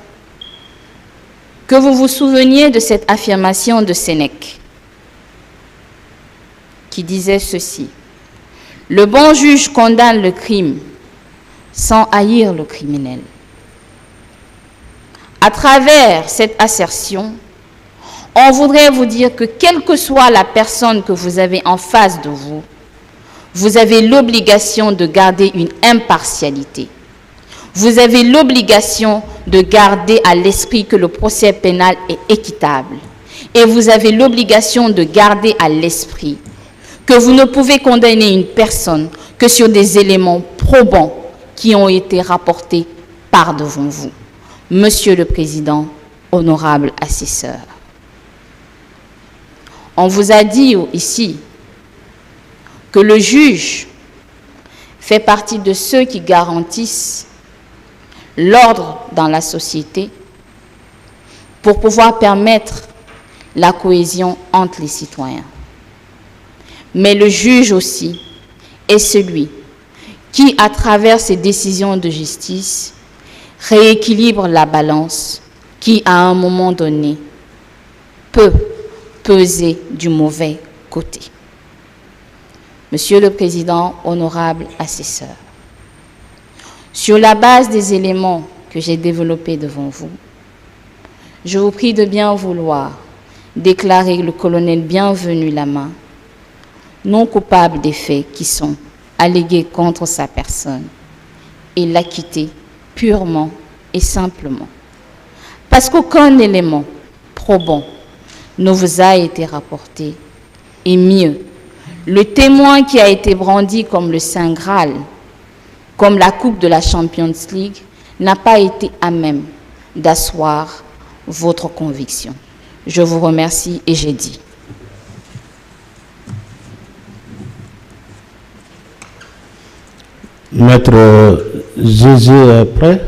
que vous vous souveniez de cette affirmation de Sénèque qui disait ceci: « Le bon juge condamne le crime sans haïr le criminel. » À travers cette assertion, on voudrait vous dire que quelle que soit la personne que vous avez en face de vous, vous avez l'obligation de garder une impartialité. Vous avez l'obligation de garder à l'esprit que le procès pénal est équitable. Et vous avez l'obligation de garder à l'esprit que vous ne pouvez condamner une personne que sur des éléments probants qui ont été rapportés par devant vous. Monsieur le Président, honorable assesseur, on vous a dit ici que le juge fait partie de ceux qui garantissent l'ordre dans la société pour pouvoir permettre la cohésion entre les citoyens. Mais le juge aussi est celui qui, à travers ses décisions de justice, rééquilibre la balance qui, à un moment donné, peut peser du mauvais côté. Monsieur le Président, honorable assesseur, sur la base des éléments que j'ai développés devant vous, je vous prie de bien vouloir déclarer le colonel Bienvenu Lama non coupable des faits qui sont allégués contre sa personne et l'acquitter purement et simplement. Parce qu'aucun élément probant ne vous a été rapporté, et mieux, le témoin qui a été brandi comme le Saint Graal, comme la Coupe de la Champions League, n'a pas été à même d'asseoir votre conviction. Je vous remercie et j'ai dit. Maître Zézé est prêt?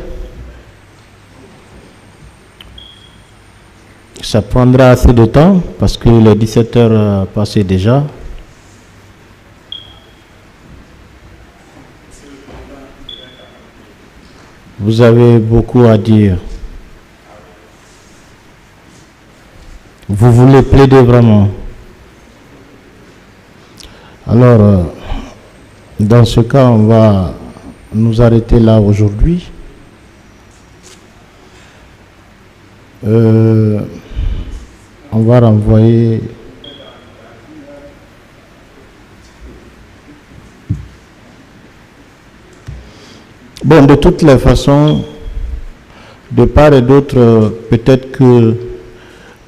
Ça prendra assez de temps parce que les 17 heures passées déjà. Vous avez beaucoup à dire. Vous voulez plaider vraiment. Alors, dans ce cas, on va nous arrêter là aujourd'hui. On va renvoyer bon, de toutes les façons, de part et d'autre, peut-être qu'il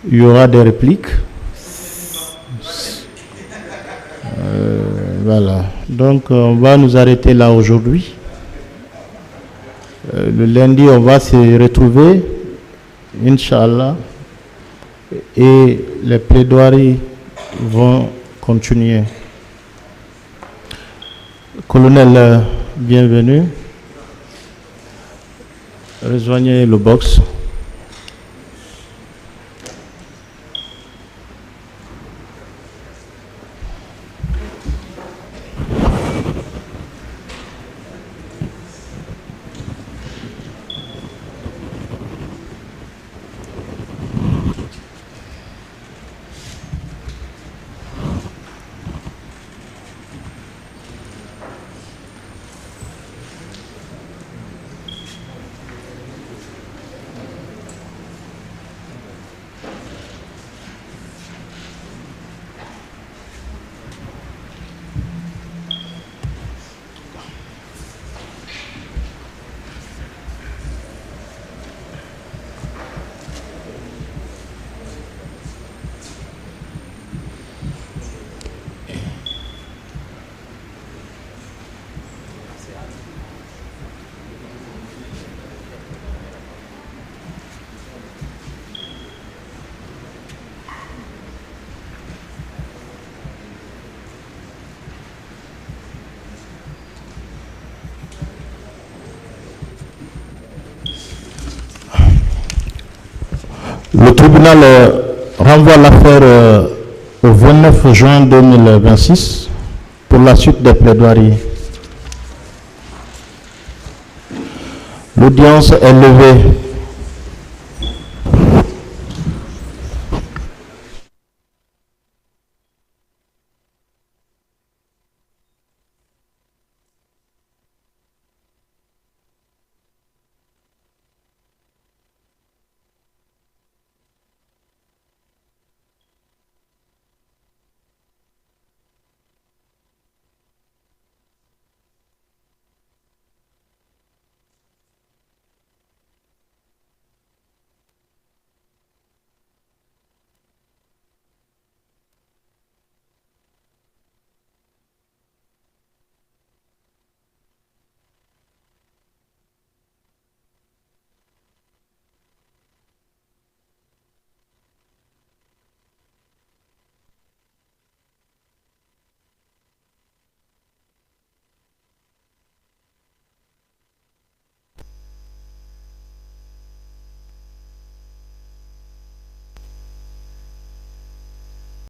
y aura des répliques. Voilà. Donc, on va nous arrêter là aujourd'hui. Le lundi, on va se retrouver, Inch'Allah, et les plaidoiries vont continuer. Colonel, bienvenue. Rejoignez le box. Le tribunal renvoie l'affaire au 29 juin 2026 pour la suite des plaidoiries. L'audience est levée.